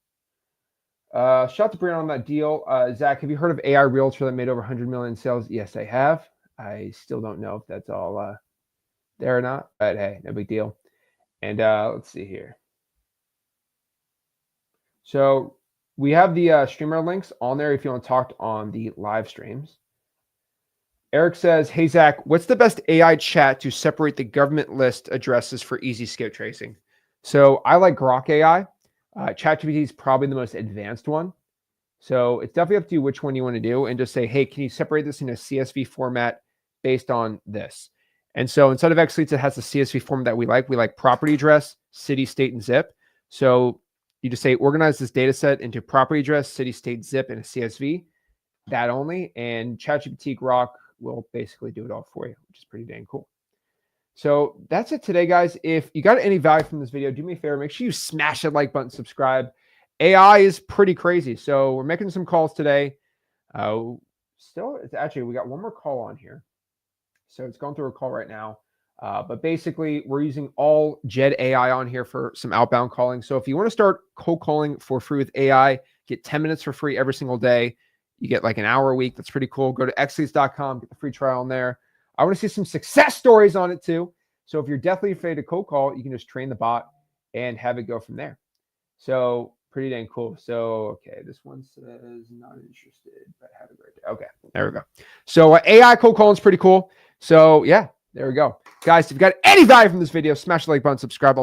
Shout out to Brian on that deal. Zach, have you heard of AI Realtor that made over 100 million sales? Yes, I have. I still don't know if that's all there or not, but hey, no big deal. And let's see here. So we have the streamer links on there if you want to talk on the live streams. Eric says, hey, Zach, what's the best AI chat to separate the government list addresses for easy skip tracing? So I like Grok AI. ChatGPT is probably the most advanced one. So it's definitely up to you which one you want to do and just say, hey, can you separate this in a CSV format based on this? And so instead of XLeets, it has the CSV format that we like. We like property address, city, state, and zip. So you just say, organize this data set into property address, city, state, zip, and a CSV, that only. And ChatGPT Grok will basically do it all for you, which is pretty dang cool. So that's it today, guys. If you got any value from this video, do me a favor, make sure you smash that like button, subscribe. AI is pretty crazy. So we're making some calls today. It's actually, we got one more call on here. So it's going through a call right now. But basically, we're using all Jed AI on here for some outbound calling. So if you want to start cold calling for free with AI, get 10 minutes for free every single day. You get like an hour a week. That's pretty cool. Go to xleets.com, get the free trial on there. I want to see some success stories on it too. So if you're deathly afraid to cold call, you can just train the bot and have it go from there. So pretty dang cool. So, okay, this one says not interested, but have a great day. Okay, there we go. So AI cold calling is pretty cool. So yeah, there we go. Guys, if you got any value from this video, smash the like button, subscribe.